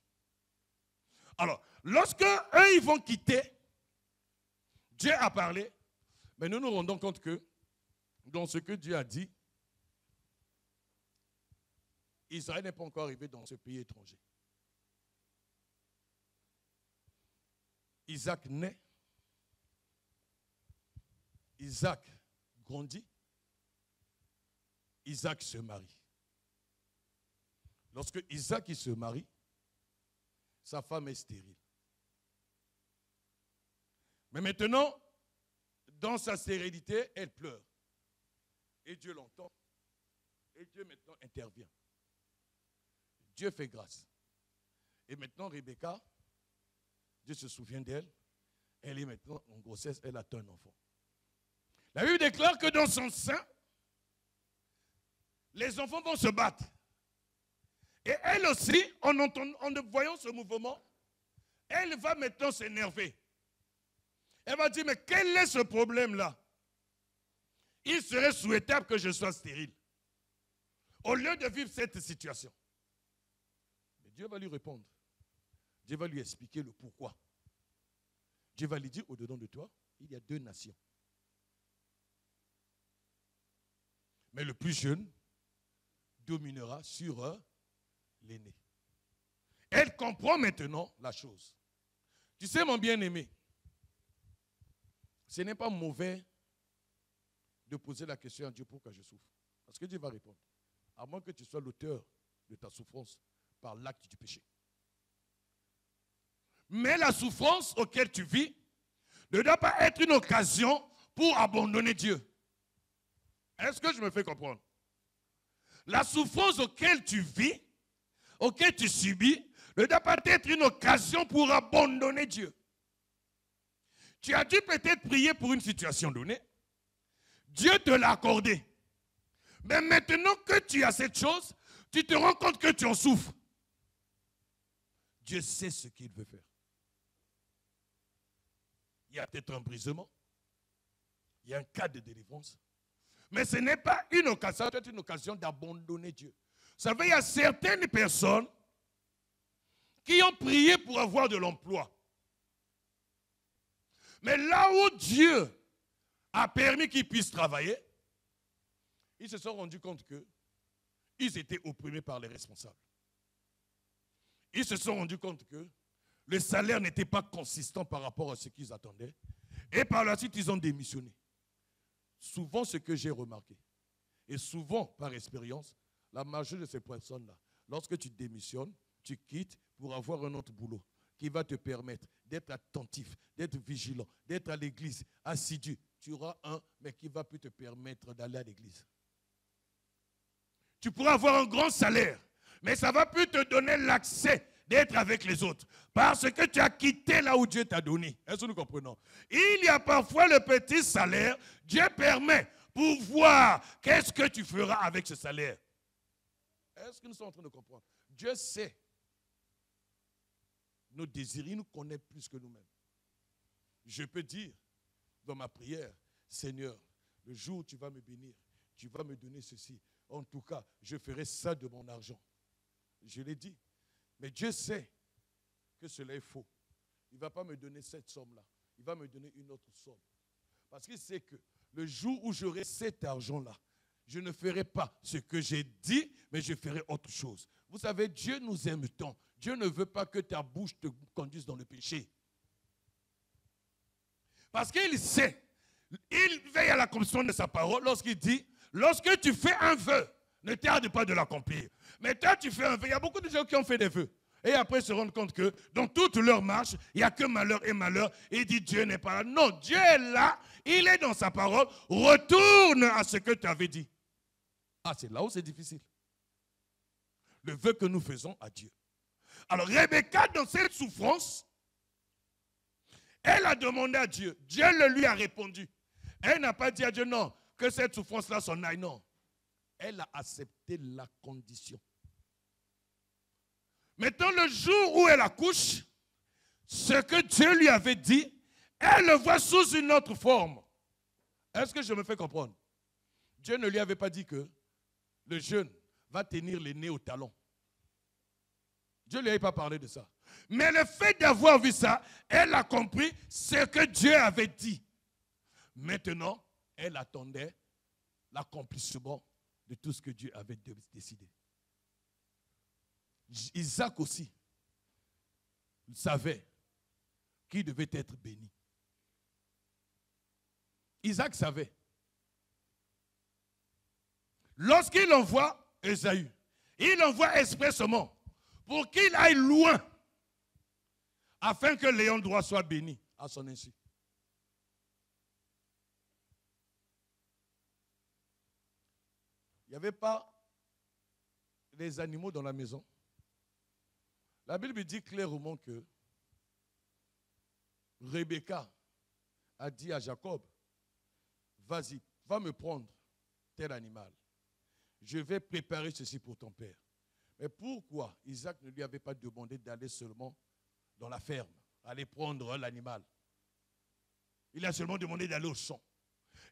Alors, lorsque eux, ils vont quitter, Dieu a parlé, mais nous nous rendons compte que, dans ce que Dieu a dit, Israël n'est pas encore arrivé dans ce pays étranger. Isaac naît, Isaac grandit, Isaac se marie. Lorsque Isaac il se marie, sa femme est stérile. Mais maintenant, dans sa stérilité, elle pleure. Et Dieu l'entend. Et Dieu maintenant intervient. Dieu fait grâce. Et maintenant, Rebecca, Dieu se souvient d'elle. Elle est maintenant en grossesse, elle attend un enfant. La Bible déclare que dans son sein, les enfants vont se battre. Et elle aussi, en voyant ce mouvement, elle va maintenant s'énerver. Elle va dire, mais quel est ce problème-là? Il serait souhaitable que je sois stérile. Au lieu de vivre cette situation. Mais Dieu va lui répondre. Dieu va lui expliquer le pourquoi. Dieu va lui dire, au-dedans de toi, il y a 2 nations. Mais le plus jeune dominera sur l'aîné. Elle comprend maintenant la chose. Tu sais, mon bien-aimé, ce n'est pas mauvais de poser la question à Dieu pourquoi je souffre. Parce que Dieu va répondre. À moins que tu sois l'auteur de ta souffrance par l'acte du péché. Mais la souffrance auquel tu vis ne doit pas être une occasion pour abandonner Dieu. Est-ce que je me fais comprendre? La souffrance auquel tu vis, auquel tu subis, ne doit pas être une occasion pour abandonner Dieu. Tu as dû peut-être prier pour une situation donnée. Dieu te l'a accordé. Mais maintenant que tu as cette chose, tu te rends compte que tu en souffres. Dieu sait ce qu'il veut faire. Il y a peut-être un brisement, il y a un cas de délivrance. Mais ce n'est pas une occasion, c'est une occasion d'abandonner Dieu. Vous savez, il y a certaines personnes qui ont prié pour avoir de l'emploi. Mais là où Dieu a permis qu'ils puissent travailler, ils se sont rendus compte qu'ils étaient opprimés par les responsables. Ils se sont rendus compte que le salaire n'était pas consistant par rapport à ce qu'ils attendaient. Et par la suite, ils ont démissionné. Souvent, ce que j'ai remarqué, et souvent par expérience, la majorité de ces personnes-là, lorsque tu démissionnes, tu quittes pour avoir un autre boulot qui va te permettre d'être attentif, d'être vigilant, d'être à l'église, assidu. Tu auras un, mais qui ne va plus te permettre d'aller à l'église. Tu pourras avoir un grand salaire, mais ça ne va plus te donner l'accès d'être avec les autres. Parce que tu as quitté là où Dieu t'a donné. Est-ce que nous comprenons? Il y a parfois le petit salaire. Dieu permet pour voir qu'est-ce que tu feras avec ce salaire. Est-ce que nous sommes en train de comprendre? Dieu sait nos désirs. Il nous connaît plus que nous-mêmes. Je peux dire dans ma prière, Seigneur, le jour où tu vas me bénir, tu vas me donner ceci. En tout cas, je ferai ça de mon argent. Je l'ai dit. Mais Dieu sait que cela est faux. Il ne va pas me donner cette somme-là. Il va me donner une autre somme. Parce qu'il sait que le jour où j'aurai cet argent-là, je ne ferai pas ce que j'ai dit, mais je ferai autre chose. Vous savez, Dieu nous aime tant. Dieu ne veut pas que ta bouche te conduise dans le péché. Parce qu'il sait, il veille à l'accomplissement de sa parole lorsqu'il dit, lorsque tu fais un vœu, ne tarde pas de l'accomplir. Mais toi, tu fais un vœu. Il y a beaucoup de gens qui ont fait des vœux. Et après, ils se rendent compte que dans toute leur marche, il n'y a que malheur et malheur. Et il dit, Dieu n'est pas là. Non, Dieu est là. Il est dans sa parole. Retourne à ce que tu avais dit. Ah, c'est là où c'est difficile. Le vœu que nous faisons à Dieu. Alors, Rebecca, dans cette souffrance, elle a demandé à Dieu. Dieu le lui a répondu. Elle n'a pas dit à Dieu, non, que cette souffrance-là s'en aille. Non. Elle a accepté la condition. Maintenant, le jour où elle accouche, ce que Dieu lui avait dit, elle le voit sous une autre forme. Est-ce que je me fais comprendre? Dieu ne lui avait pas dit que le jeune va tenir les nez au talon. Dieu ne lui avait pas parlé de ça. Mais le fait d'avoir vu ça, elle a compris ce que Dieu avait dit. Maintenant, elle attendait l'accomplissement de tout ce que Dieu avait décidé. Isaac aussi savait qu'il devait être béni. Isaac savait. Lorsqu'il envoie Ésaü, il envoie expressément pour qu'il aille loin afin que l'ayant droit soit béni à son insu. Il n'y avait pas les animaux dans la maison. La Bible dit clairement que Rebecca a dit à Jacob, vas-y, va me prendre tel animal. Je vais préparer ceci pour ton père. Mais pourquoi Isaac ne lui avait pas demandé d'aller seulement dans la ferme, aller prendre l'animal? Il a seulement demandé d'aller au champ.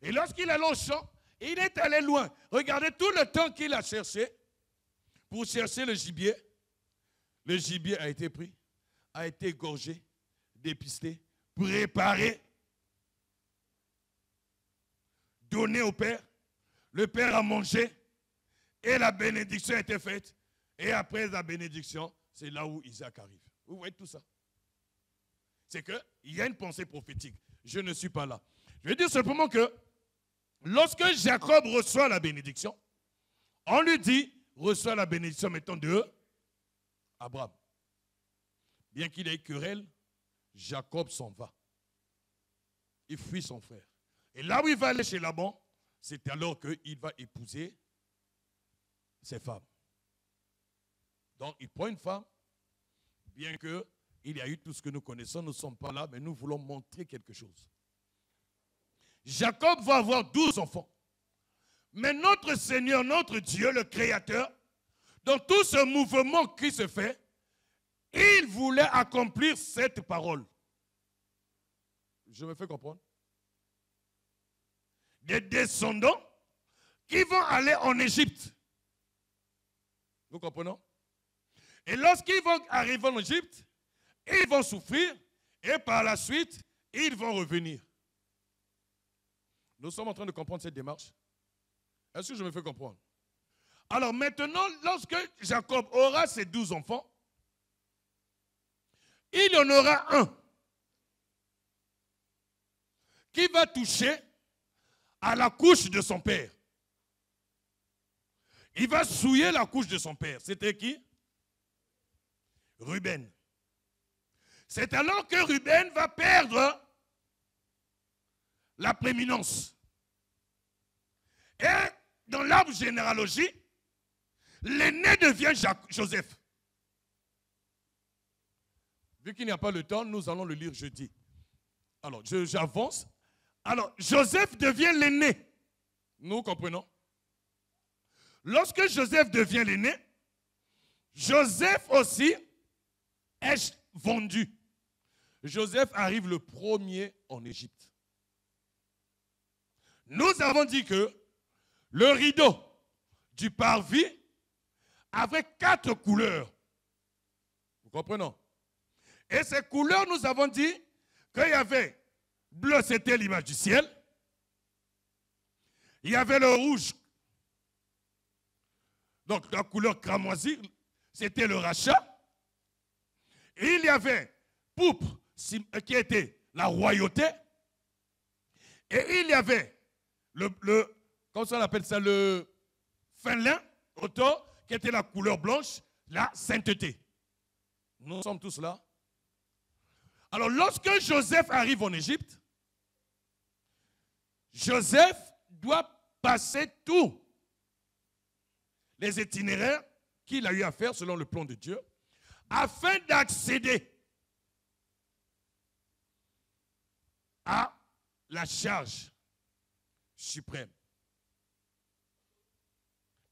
Et lorsqu'il allait au champ, il est allé loin. Regardez tout le temps qu'il a cherché pour chercher le gibier. Le gibier a été pris, a été égorgé, dépisté, préparé, donné au père. Le père a mangé et la bénédiction a été faite. Et après la bénédiction, c'est là où Isaac arrive. Vous voyez tout ça? C'est qu'il y a une pensée prophétique. Je ne suis pas là. Je veux dire simplement que lorsque Jacob reçoit la bénédiction, on lui dit, reçoit la bénédiction, mettons de Abraham. Bien qu'il ait querelle, Jacob s'en va. Il fuit son frère. Et là où il va aller chez Laban, c'est alors qu'il va épouser ses femmes. Donc il prend une femme, bien qu'il y a eu tout ce que nous connaissons, nous ne sommes pas là, mais nous voulons montrer quelque chose. Jacob va avoir 12 enfants. Mais notre Seigneur, notre Dieu, le Créateur, dans tout ce mouvement qui se fait, il voulait accomplir cette parole. Je me fais comprendre? des descendants qui vont aller en Égypte. Nous comprenons? Et lorsqu'ils vont arriver en Égypte, ils vont souffrir et par la suite, ils vont revenir. Nous sommes en train de comprendre cette démarche. Est-ce que je me fais comprendre? Alors maintenant, lorsque Jacob aura ses 12 enfants, il y en aura un qui va toucher à la couche de son père. Il va souiller la couche de son père. C'était qui? Ruben. C'est alors que Ruben va perdre la prééminence. Et dans l'arbre généalogie, l'aîné devient Joseph. Vu qu'il n'y a pas le temps, nous allons le lire jeudi. Alors, j'avance. Alors, Joseph devient l'aîné. Nous comprenons. Lorsque Joseph devient l'aîné, Joseph aussi est vendu. Joseph arrive le premier en Égypte. Nous avons dit que le rideau du parvis avait 4 couleurs. Vous comprenez? Et ces couleurs, nous avons dit qu'il y avait bleu, c'était l'image du ciel. Il y avait le rouge, donc la couleur cramoisie, c'était le rachat. Et il y avait pourpre, qui était la royauté. Et il y avait comment on appelle ça, le fin lin, autour, qui était la couleur blanche, la sainteté. Nous sommes tous là. Alors, lorsque Joseph arrive en Égypte, Joseph doit passer tous les itinéraires qu'il a eu à faire selon le plan de Dieu, afin d'accéder à la charge suprême.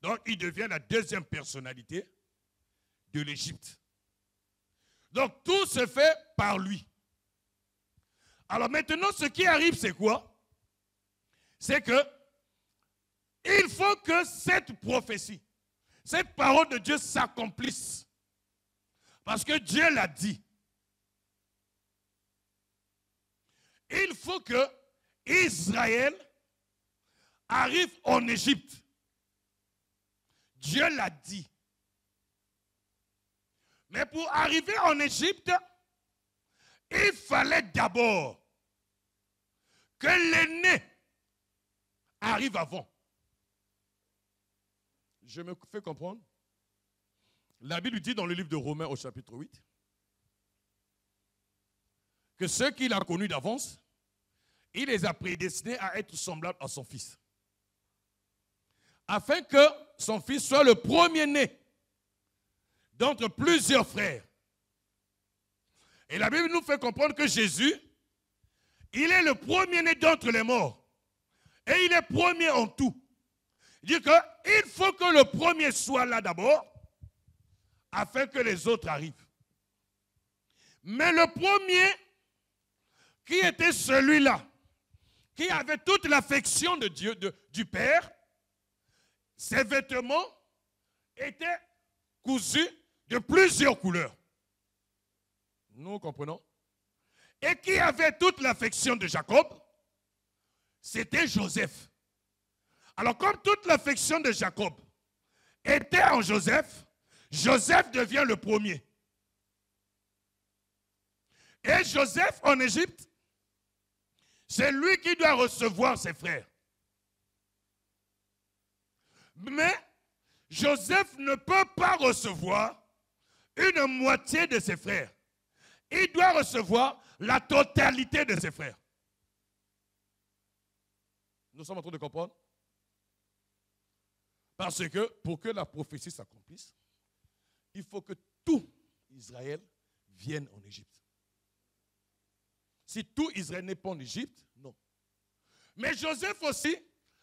Donc, il devient la deuxième personnalité de l'Égypte. Donc, tout se fait par lui. Alors maintenant, ce qui arrive, c'est quoi? C'est que il faut que cette prophétie, cette parole de Dieu s'accomplisse. Parce que Dieu l'a dit. Il faut que Israël arrive en Égypte. Dieu l'a dit. Mais pour arriver en Égypte, il fallait d'abord que l'aîné arrive avant. Je me fais comprendre. La Bible dit dans le livre de Romains au chapitre 8 que ceux qu'il a connus d'avance, il les a prédestinés à être semblables à son fils. Afin que son fils soit le premier-né d'entre plusieurs frères. Et la Bible nous fait comprendre que Jésus, il est le premier-né d'entre les morts. Et il est premier en tout. Il dit qu'il faut que le premier soit là d'abord, afin que les autres arrivent. Mais le premier, qui était celui-là, qui avait toute l'affection de Dieu, du Père, ses vêtements étaient cousus de plusieurs couleurs. Nous comprenons. Et qui avait toute l'affection de Jacob, c'était Joseph. Alors comme toute l'affection de Jacob était en Joseph, Joseph devient le premier. Et Joseph en Égypte, c'est lui qui doit recevoir ses frères. Mais Joseph ne peut pas recevoir une moitié de ses frères. Il doit recevoir la totalité de ses frères. Nous sommes en train de comprendre? Parce que pour que la prophétie s'accomplisse, il faut que tout Israël vienne en Égypte. Si tout Israël n'est pas en Égypte, non. Mais Joseph aussi,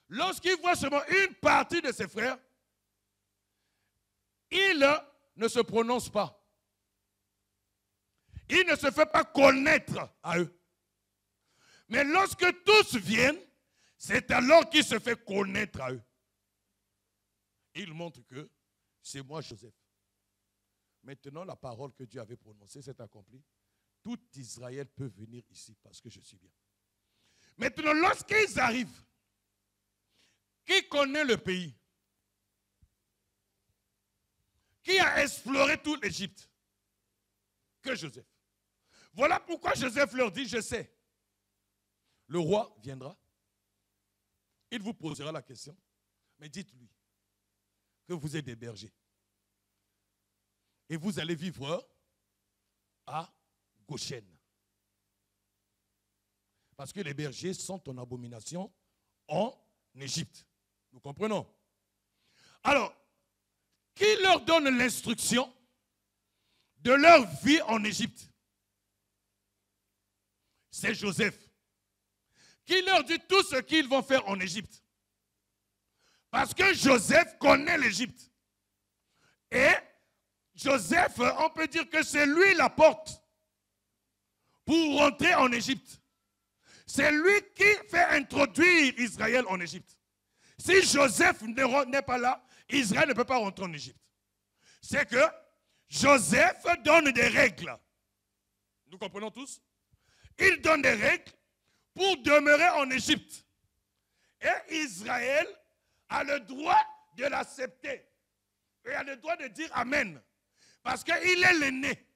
lorsqu'il voit seulement une partie de ses frères, il ne se prononce pas. Il ne se fait pas connaître à eux. Mais lorsque tous viennent, C'est alors qu'il se fait connaître à eux. Il montre que c'est moi Joseph. Maintenant, la parole que Dieu avait prononcée s'est accomplie. Tout Israël peut venir ici parce que je suis bien. Maintenant, lorsqu'ils arrivent, qui connaît le pays? Qui a exploré toute l'Égypte? Que Joseph. Voilà pourquoi Joseph leur dit, je sais. Le roi viendra. Il vous posera la question. Mais dites-lui que vous êtes des bergers. Et vous allez vivre à Goshen. Parce que les bergers sont en abomination en Égypte. Nous comprenons? Alors, qui leur donne l'instruction de leur vie en Égypte? C'est Joseph. Qui leur dit tout ce qu'ils vont faire en Égypte? Parce que Joseph connaît l'Égypte. Et Joseph, on peut dire que c'est lui la porte pour rentrer en Égypte. C'est lui qui fait introduire Israël en Égypte. Si Joseph n'est pas là, Israël ne peut pas rentrer en Égypte. C'est que Joseph donne des règles. Nous comprenons tous? Il donne des règles pour demeurer en Égypte. Et Israël a le droit de l'accepter. Et a le droit de dire Amen. Parce qu'il est l'aîné.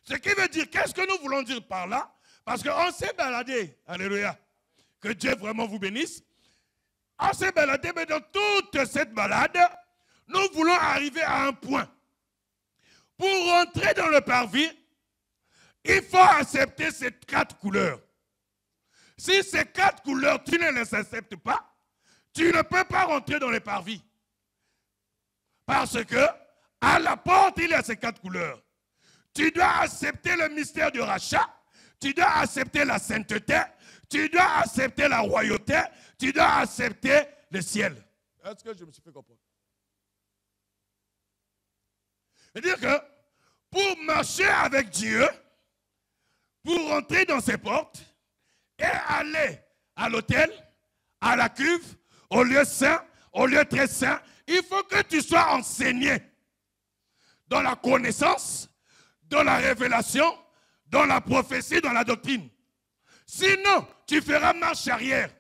Ce qui veut dire, qu'est-ce que nous voulons dire par là? Parce qu'on s'est baladé. Alléluia. Que Dieu vraiment vous bénisse. On s'est baladé, mais dans toute cette balade, nous voulons arriver à un point. Pour rentrer dans le parvis, il faut accepter ces 4 couleurs. Si ces 4 couleurs, tu ne les acceptes pas, tu ne peux pas rentrer dans le parvis. Parce que, à la porte, il y a ces 4 couleurs. Tu dois accepter le mystère du rachat, tu dois accepter la sainteté, tu dois accepter la royauté, tu dois accepter le ciel. Est-ce que je me suis fait comprendre? C'est-à-dire que, pour marcher avec Dieu, pour rentrer dans ses portes et aller à l'autel, à la cuve, au lieu saint, au lieu très saint, il faut que tu sois enseigné dans la connaissance, dans la révélation, dans la prophétie, dans la doctrine. Sinon, tu feras marche arrière.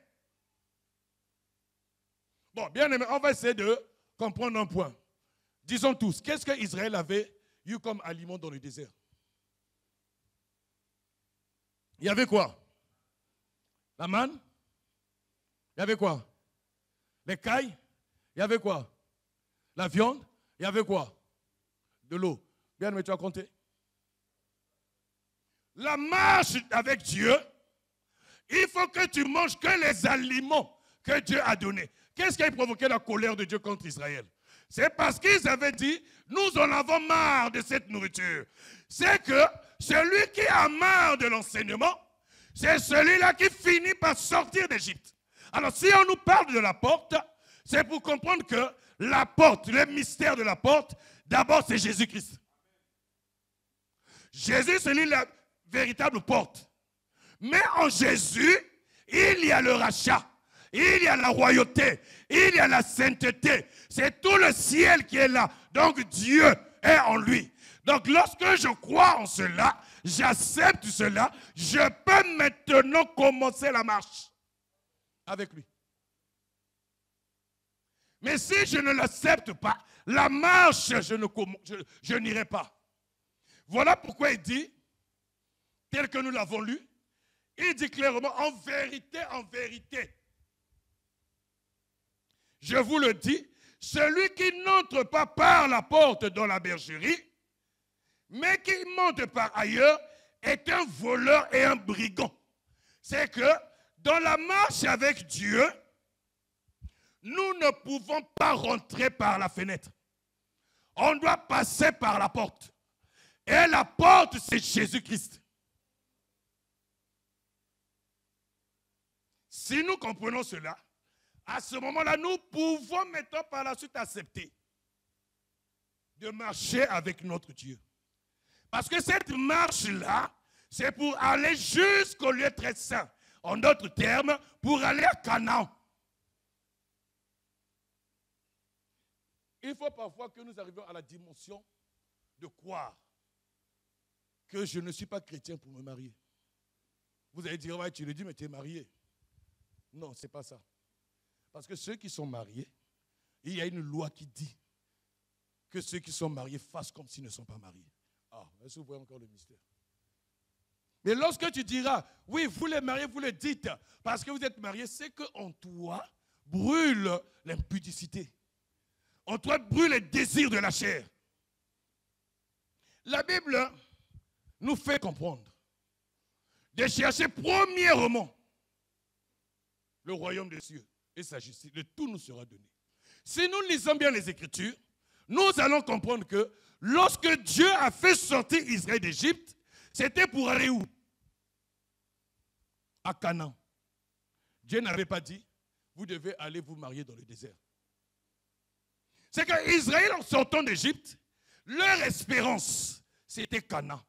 Bon, bien aimé, on va essayer de comprendre un point. Disons tous, qu'est-ce qu'Israël avait eu comme aliment dans le désert? Il y avait quoi? La manne? Il y avait quoi? Les cailles? Il y avait quoi? La viande? Il y avait quoi? De l'eau. Bien, mais tu as compté? La marche avec Dieu, il faut que tu manges que les aliments que Dieu a donnés. Qu'est-ce qui a provoqué la colère de Dieu contre Israël? C'est parce qu'ils avaient dit, nous en avons marre de cette nourriture. C'est que celui qui a marre de l'enseignement, c'est celui-là qui finit par sortir d'Égypte. Alors si on nous parle de la porte, c'est pour comprendre que la porte, le mystère de la porte, d'abord c'est Jésus-Christ. Jésus, c'est lui la véritable porte. Mais en Jésus, il y a le rachat, il y a la royauté, il y a la sainteté. C'est tout le ciel qui est là. Donc Dieu est en lui. Donc lorsque je crois en cela, j'accepte cela, je peux maintenant commencer la marche avec lui. Mais si je ne l'accepte pas, la marche, je n'irai pas. Voilà pourquoi il dit, tel que nous l'avons lu, il dit clairement, en vérité, je vous le dis, celui qui n'entre pas par la porte dans la bergerie, mais qui monte par ailleurs, est un voleur et un brigand. C'est que dans la marche avec Dieu, nous ne pouvons pas rentrer par la fenêtre. On doit passer par la porte. Et la porte, c'est Jésus-Christ. Si nous comprenons cela, à ce moment-là, nous pouvons maintenant par la suite accepter de marcher avec notre Dieu. Parce que cette marche-là, c'est pour aller jusqu'au lieu très saint, En d'autres termes, pour aller à Canaan. Il faut parfois que nous arrivions à la dimension de croire que je ne suis pas chrétien pour me marier. Vous allez dire, ouais, tu le dis, mais tu es marié. Non, ce n'est pas ça. Parce que ceux qui sont mariés, il y a une loi qui dit que ceux qui sont mariés fassent comme s'ils ne sont pas mariés. Ah, est-ce que vous voyez encore le mystère? Mais lorsque tu diras, oui, vous les mariés, vous le dites, parce que vous êtes mariés, c'est qu'en toi brûle l'impudicité. En toi brûle les désirs de la chair. La Bible nous fait comprendre de chercher premièrement le royaume des cieux et sa justice. Le tout nous sera donné. Si nous lisons bien les Écritures, nous allons comprendre que lorsque Dieu a fait sortir Israël d'Égypte, c'était pour aller où? À Canaan. Dieu n'avait pas dit, vous devez aller vous marier dans le désert. C'est qu'Israël, en sortant d'Égypte, leur espérance, c'était Canaan.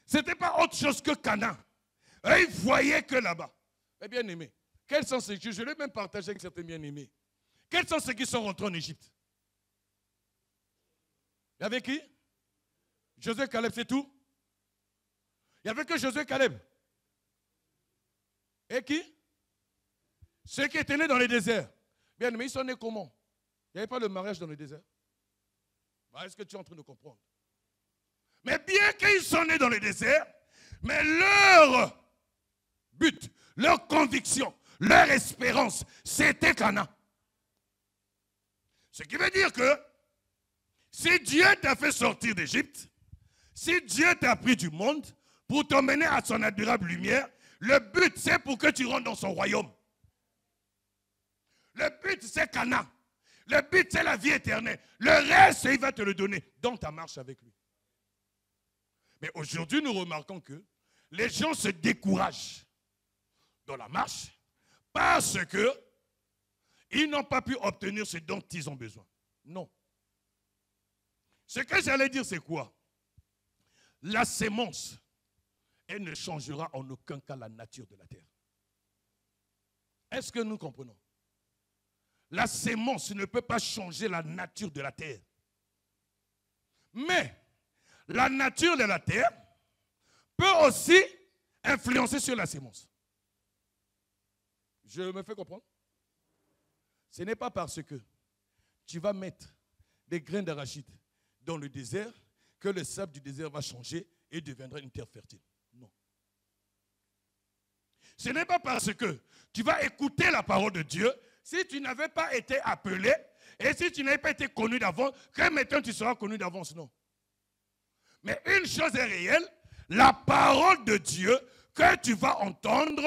Ce n'était pas autre chose que Canaan. Eux, ils voyaient que là-bas. Mais bien aimés, quels sont ceux qui, je l'ai même partagé avec certains bien-aimés, quels sont ceux qui sont rentrés en Égypte? Il y avait qui? Josué, Caleb, c'est tout? Il n'y avait que Josué, Caleb. Et qui? Ceux qui étaient nés dans le désert. Bien aimés, ils sont nés comment? Il n'y avait pas le mariage dans le désert. Est-ce que tu es en train de comprendre? Mais bien qu'ils sont nés dans le désert, mais leur but, leur conviction, leur espérance, c'était Canaan. Ce qui veut dire que si Dieu t'a fait sortir d'Égypte, si Dieu t'a pris du monde pour t'emmener à son admirable lumière, le but c'est pour que tu rentres dans son royaume. Le but c'est Canaan. Le but c'est la vie éternelle. Le reste, il va te le donner dans ta marche avec lui. Mais aujourd'hui, nous remarquons que les gens se découragent dans la marche parce qu'ils n'ont pas pu obtenir ce dont ils ont besoin. Non. Ce que j'allais dire, c'est quoi? La sémence, elle ne changera en aucun cas la nature de la terre. Est-ce que nous comprenons? La sémence ne peut pas changer la nature de la terre. Mais la nature de la terre peut aussi influencer sur la sémence. Je me fais comprendre? Ce n'est pas parce que tu vas mettre des grains d'arachide dans le désert que le sable du désert va changer et deviendra une terre fertile. Non. Ce n'est pas parce que tu vas écouter la parole de Dieu, si tu n'avais pas été appelé et si tu n'avais pas été connu d'avance, que maintenant tu seras connu d'avance. Non. Mais une chose est réelle, la parole de Dieu que tu vas entendre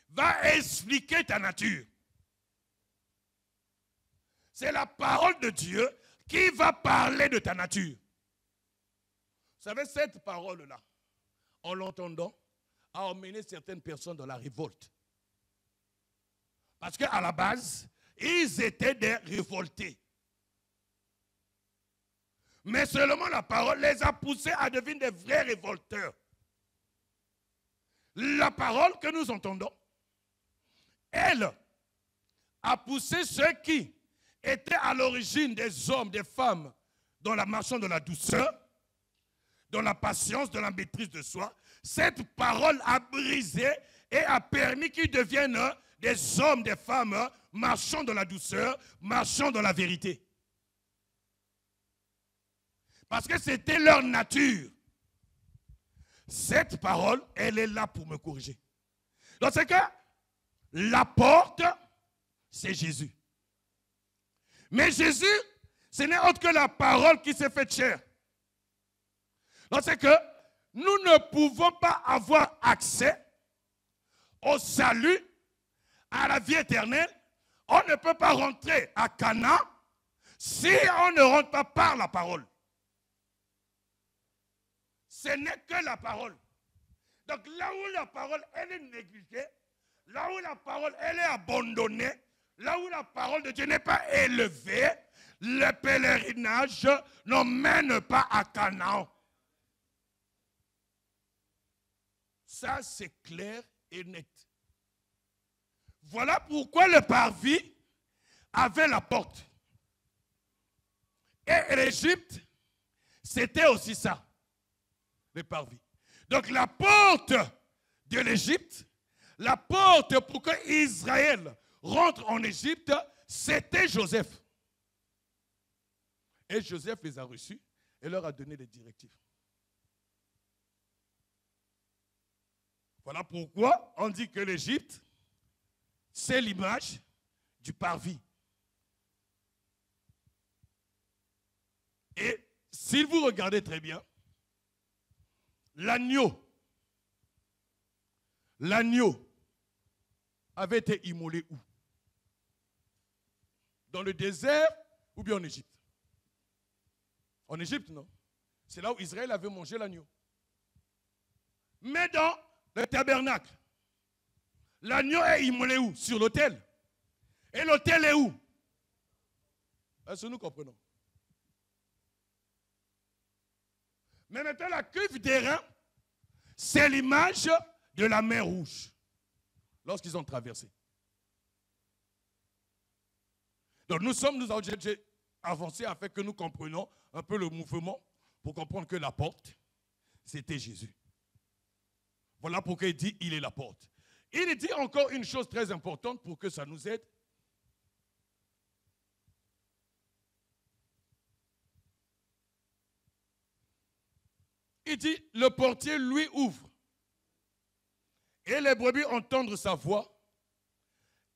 va expliquer ta nature. C'est la parole de Dieu qui va parler de ta nature. Vous savez, cette parole-là, en l'entendant, a emmené certaines personnes dans la révolte. Parce qu'à la base, ils étaient des révoltés. Mais seulement la parole les a poussés à devenir des vrais révolteurs. La parole que nous entendons, elle a poussé ceux qui étaient à l'origine des hommes, des femmes, dans la marche de la douceur, dans la patience, dans la maîtrise de soi. Cette parole a brisé et a permis qu'ils deviennent des hommes, des femmes, marchant dans la douceur, marchant dans la vérité. Parce que c'était leur nature. Cette parole, elle est là pour me corriger. Dans ce cas, la porte, c'est Jésus. Mais Jésus, ce n'est autre que la parole qui s'est faite chair. Donc c'est que nous ne pouvons pas avoir accès au salut, à la vie éternelle. On ne peut pas rentrer à Canaan si on ne rentre pas par la parole. Ce n'est que la parole. Donc là où la parole elle est négligée, là où la parole elle est abandonnée, là où la parole de Dieu n'est pas élevée, le pèlerinage n'emmène pas à Canaan. ça, c'est clair et net. Voilà pourquoi le parvis avait la porte. Et l'Égypte, c'était aussi ça, le parvis. Donc la porte de l'Égypte, la porte pour que Israël rentre en Égypte, c'était Joseph. Et Joseph les a reçus et leur a donné des directives. Voilà pourquoi on dit que l'Égypte, c'est l'image du parvis. Et si vous regardez très bien, l'agneau avait été immolé où? Dans le désert ou bien en Égypte? En Égypte, non? C'est là où Israël avait mangé l'agneau. Mais dans le tabernacle, l'agneau est immolé où? Sur l'autel. Et l'autel est où? Est-ce que nous comprenons? Mais maintenant, la cuve d'airain, c'est l'image de la mer Rouge lorsqu'ils ont traversé. Donc nous avons avancé afin que nous comprenions un peu le mouvement pour comprendre que la porte, c'était Jésus. Voilà pourquoi il dit, il est la porte. Il dit encore une chose très importante pour que ça nous aide. Il dit, le portier lui ouvre. Et les brebis entendent sa voix.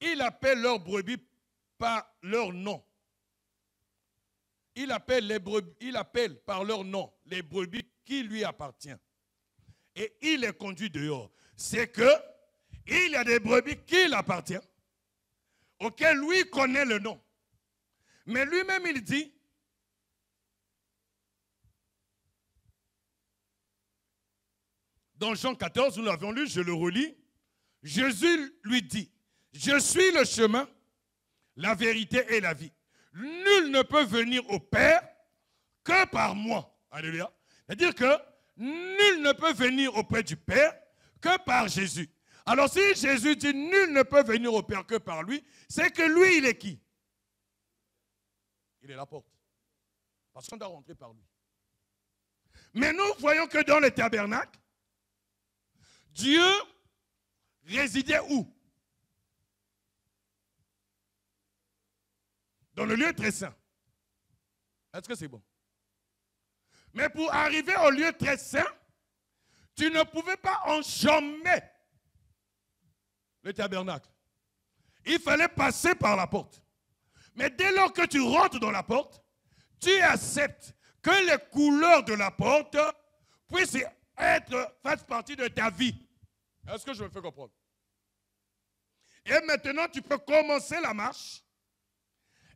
Il appelle leurs brebis par leur nom. Il appelle par leur nom les brebis qui lui appartiennent. Et il les conduit dehors. C'est que il y a des brebis qui l'appartiennent, auxquelles lui connaît le nom. Mais lui-même, il dit, dans Jean 14, nous l'avons lu, je le relis, Jésus lui dit, je suis le chemin, la vérité et la vie. Nul ne peut venir au Père que par moi. Alléluia. C'est-à-dire que nul ne peut venir auprès du Père que par Jésus. Alors si Jésus dit nul ne peut venir au Père que par lui, c'est que lui, il est qui? Il est la porte. Parce qu'on doit rentrer par lui. Mais nous voyons que dans le tabernacle, Dieu résidait où? Dans le lieu très saint. Est-ce que c'est bon? Mais pour arriver au lieu très saint, tu ne pouvais pas enjamber le tabernacle. Il fallait passer par la porte. Mais dès lors que tu rentres dans la porte, tu acceptes que les couleurs de la porte puissent fassent partie de ta vie. Est-ce que je me fais comprendre? Et maintenant, tu peux commencer la marche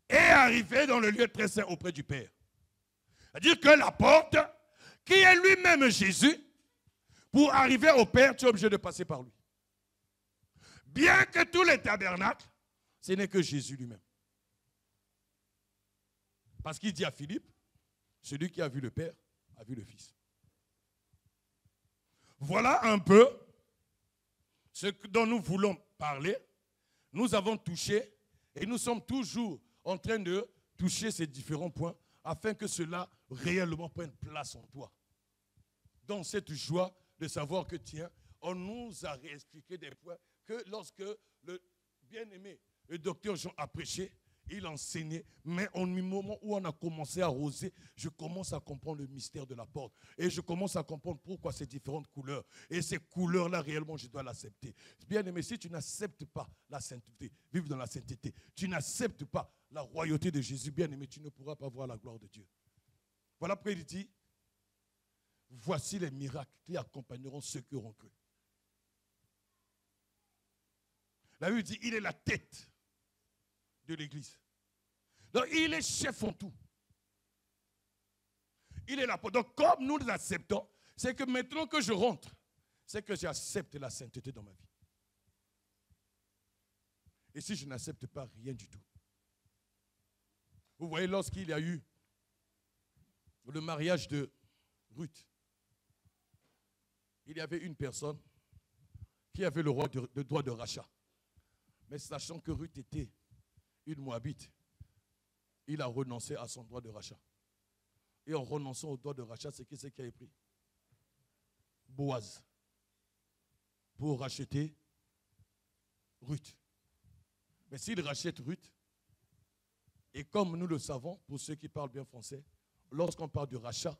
et arriver dans le lieu très saint auprès du Père. C'est-à-dire que la porte, qui est lui-même Jésus, pour arriver au Père, tu es obligé de passer par lui. Bien que tous les tabernacles, ce n'est que Jésus lui-même. Parce qu'il dit à Philippe, celui qui a vu le Père a vu le Fils. Voilà un peu ce dont nous voulons parler. Nous avons touché et nous sommes toujours en train de toucher ces différents points afin que cela réellement prenne place en toi. Dans cette joie de savoir que tiens, on nous a réexpliqué des points que lorsque le bien-aimé, le docteur Jean a prêché, il enseignait, mais au moment où on a commencé à arroser, je commence à comprendre le mystère de la porte. Et je commence à comprendre pourquoi ces différentes couleurs. Et ces couleurs-là, réellement, je dois l'accepter. Bien aimé, si tu n'acceptes pas la sainteté, vivre dans la sainteté, tu n'acceptes pas la royauté de Jésus, bien aimé, tu ne pourras pas voir la gloire de Dieu. Voilà pourquoi il dit, voici les miracles qui accompagneront ceux qui auront cru. La Bible dit, il est la tête de l'Église. Donc, il est chef en tout. Il est là. Donc, comme nous l'acceptons, c'est que maintenant que je rentre, c'est que j'accepte la sainteté dans ma vie. Et si je n'accepte pas rien du tout. Vous voyez, lorsqu'il y a eu le mariage de Ruth, il y avait une personne qui avait le droit de rachat. Mais sachant que Ruth était une Moabite, il a renoncé à son droit de rachat. Et en renonçant au droit de rachat, c'est qui c'est qui a pris? Boaz. Pour racheter Ruth. Mais s'il rachète Ruth, et comme nous le savons, pour ceux qui parlent bien français, lorsqu'on parle de rachat,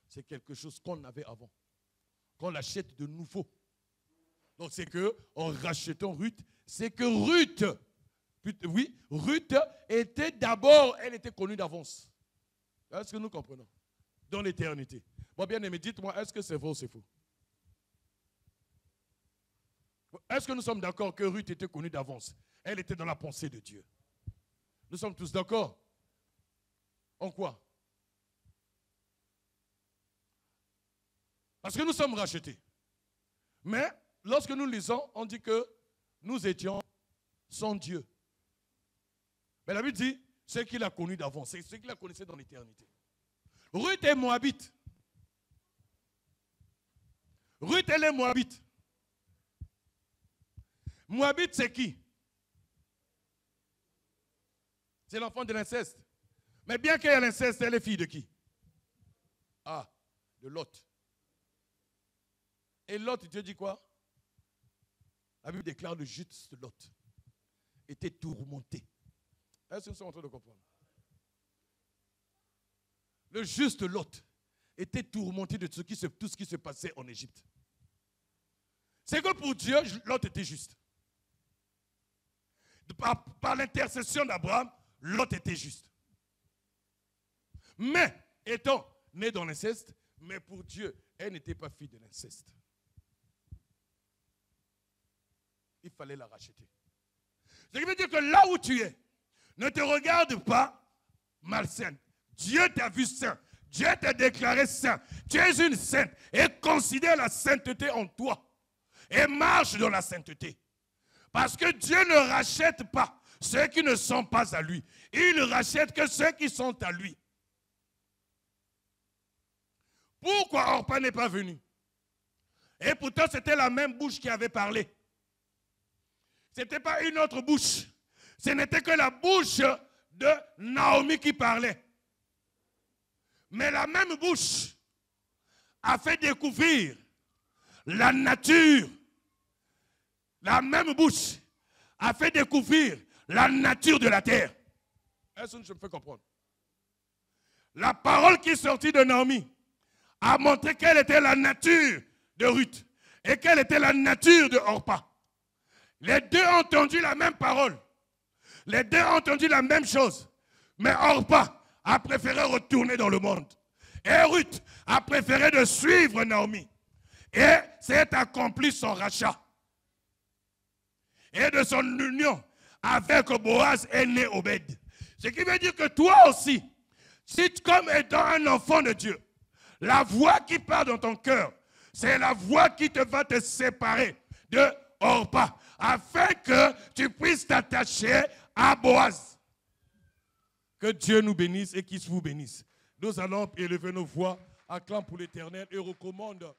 c'est quelque chose qu'on avait avant. Qu'on l'achète de nouveau. Donc c'est que, en rachetant Ruth, c'est que Ruth, oui, Ruth était d'abord, elle était connue d'avance. Est-ce que nous comprenons? Dans l'éternité. Bon, bien aimé, dites-moi, est-ce que c'est vrai ou c'est faux? Est-ce que nous sommes d'accord que Ruth était connue d'avance? Elle était dans la pensée de Dieu. Nous sommes tous d'accord? En quoi? Parce que nous sommes rachetés. Mais lorsque nous lisons, on dit que nous étions sans Dieu. Mais la Bible dit, ce qu'il a connu d'avance, c'est ce qu'il a connaissé dans l'éternité. Ruth est Moabite. Ruth, elle est Moabite. Moabite, c'est qui? C'est l'enfant de l'inceste. Mais bien qu'il y ait l'inceste, elle est fille de qui? Ah, de Lot. Et Lot, Dieu dit quoi? La Bible déclare le juste Lot était tourmenté. Est-ce que nous sommes en train de comprendre? Le juste Lot était tourmenté de tout ce qui se passait en Égypte. C'est que pour Dieu, Lot était juste. Par l'intercession d'Abraham, Lot était juste. Mais, étant né dans l'inceste, mais pour Dieu, elle n'était pas fille de l'inceste. Il fallait la racheter. Ce qui veut dire que là où tu es, ne te regarde pas malsaine. Dieu t'a vu saint. Dieu t'a déclaré saint. Tu es une sainte et considère la sainteté en toi. Et marche dans la sainteté. Parce que Dieu ne rachète pas ceux qui ne sont pas à lui. Il ne rachète que ceux qui sont à lui. Pourquoi Orpa n'est pas venu? Et pourtant, c'était la même bouche qui avait parlé. Ce n'était pas une autre bouche. Ce n'était que la bouche de Naomi qui parlait. Mais la même bouche a fait découvrir la nature. La même bouche a fait découvrir la nature de la terre. Est-ce que je me fais comprendre? La parole qui est sortie de Naomi a montré quelle était la nature de Ruth et quelle était la nature de Orpa. Les deux ont entendu la même parole. Les deux ont entendu la même chose. Mais Orpa a préféré retourner dans le monde. Et Ruth a préféré de suivre Naomi. Et c'est accompli son rachat. Et de son union avec Boaz est né Obed. Ce qui veut dire que toi aussi, si comme étant un enfant de Dieu, la voix qui parle dans ton cœur, c'est la voix qui te va te séparer de Orpa, afin que tu puisses t'attacher à Boaz. Que Dieu nous bénisse et qu'il vous bénisse. Nous allons élever nos voix, acclame pour l'Éternel et recommande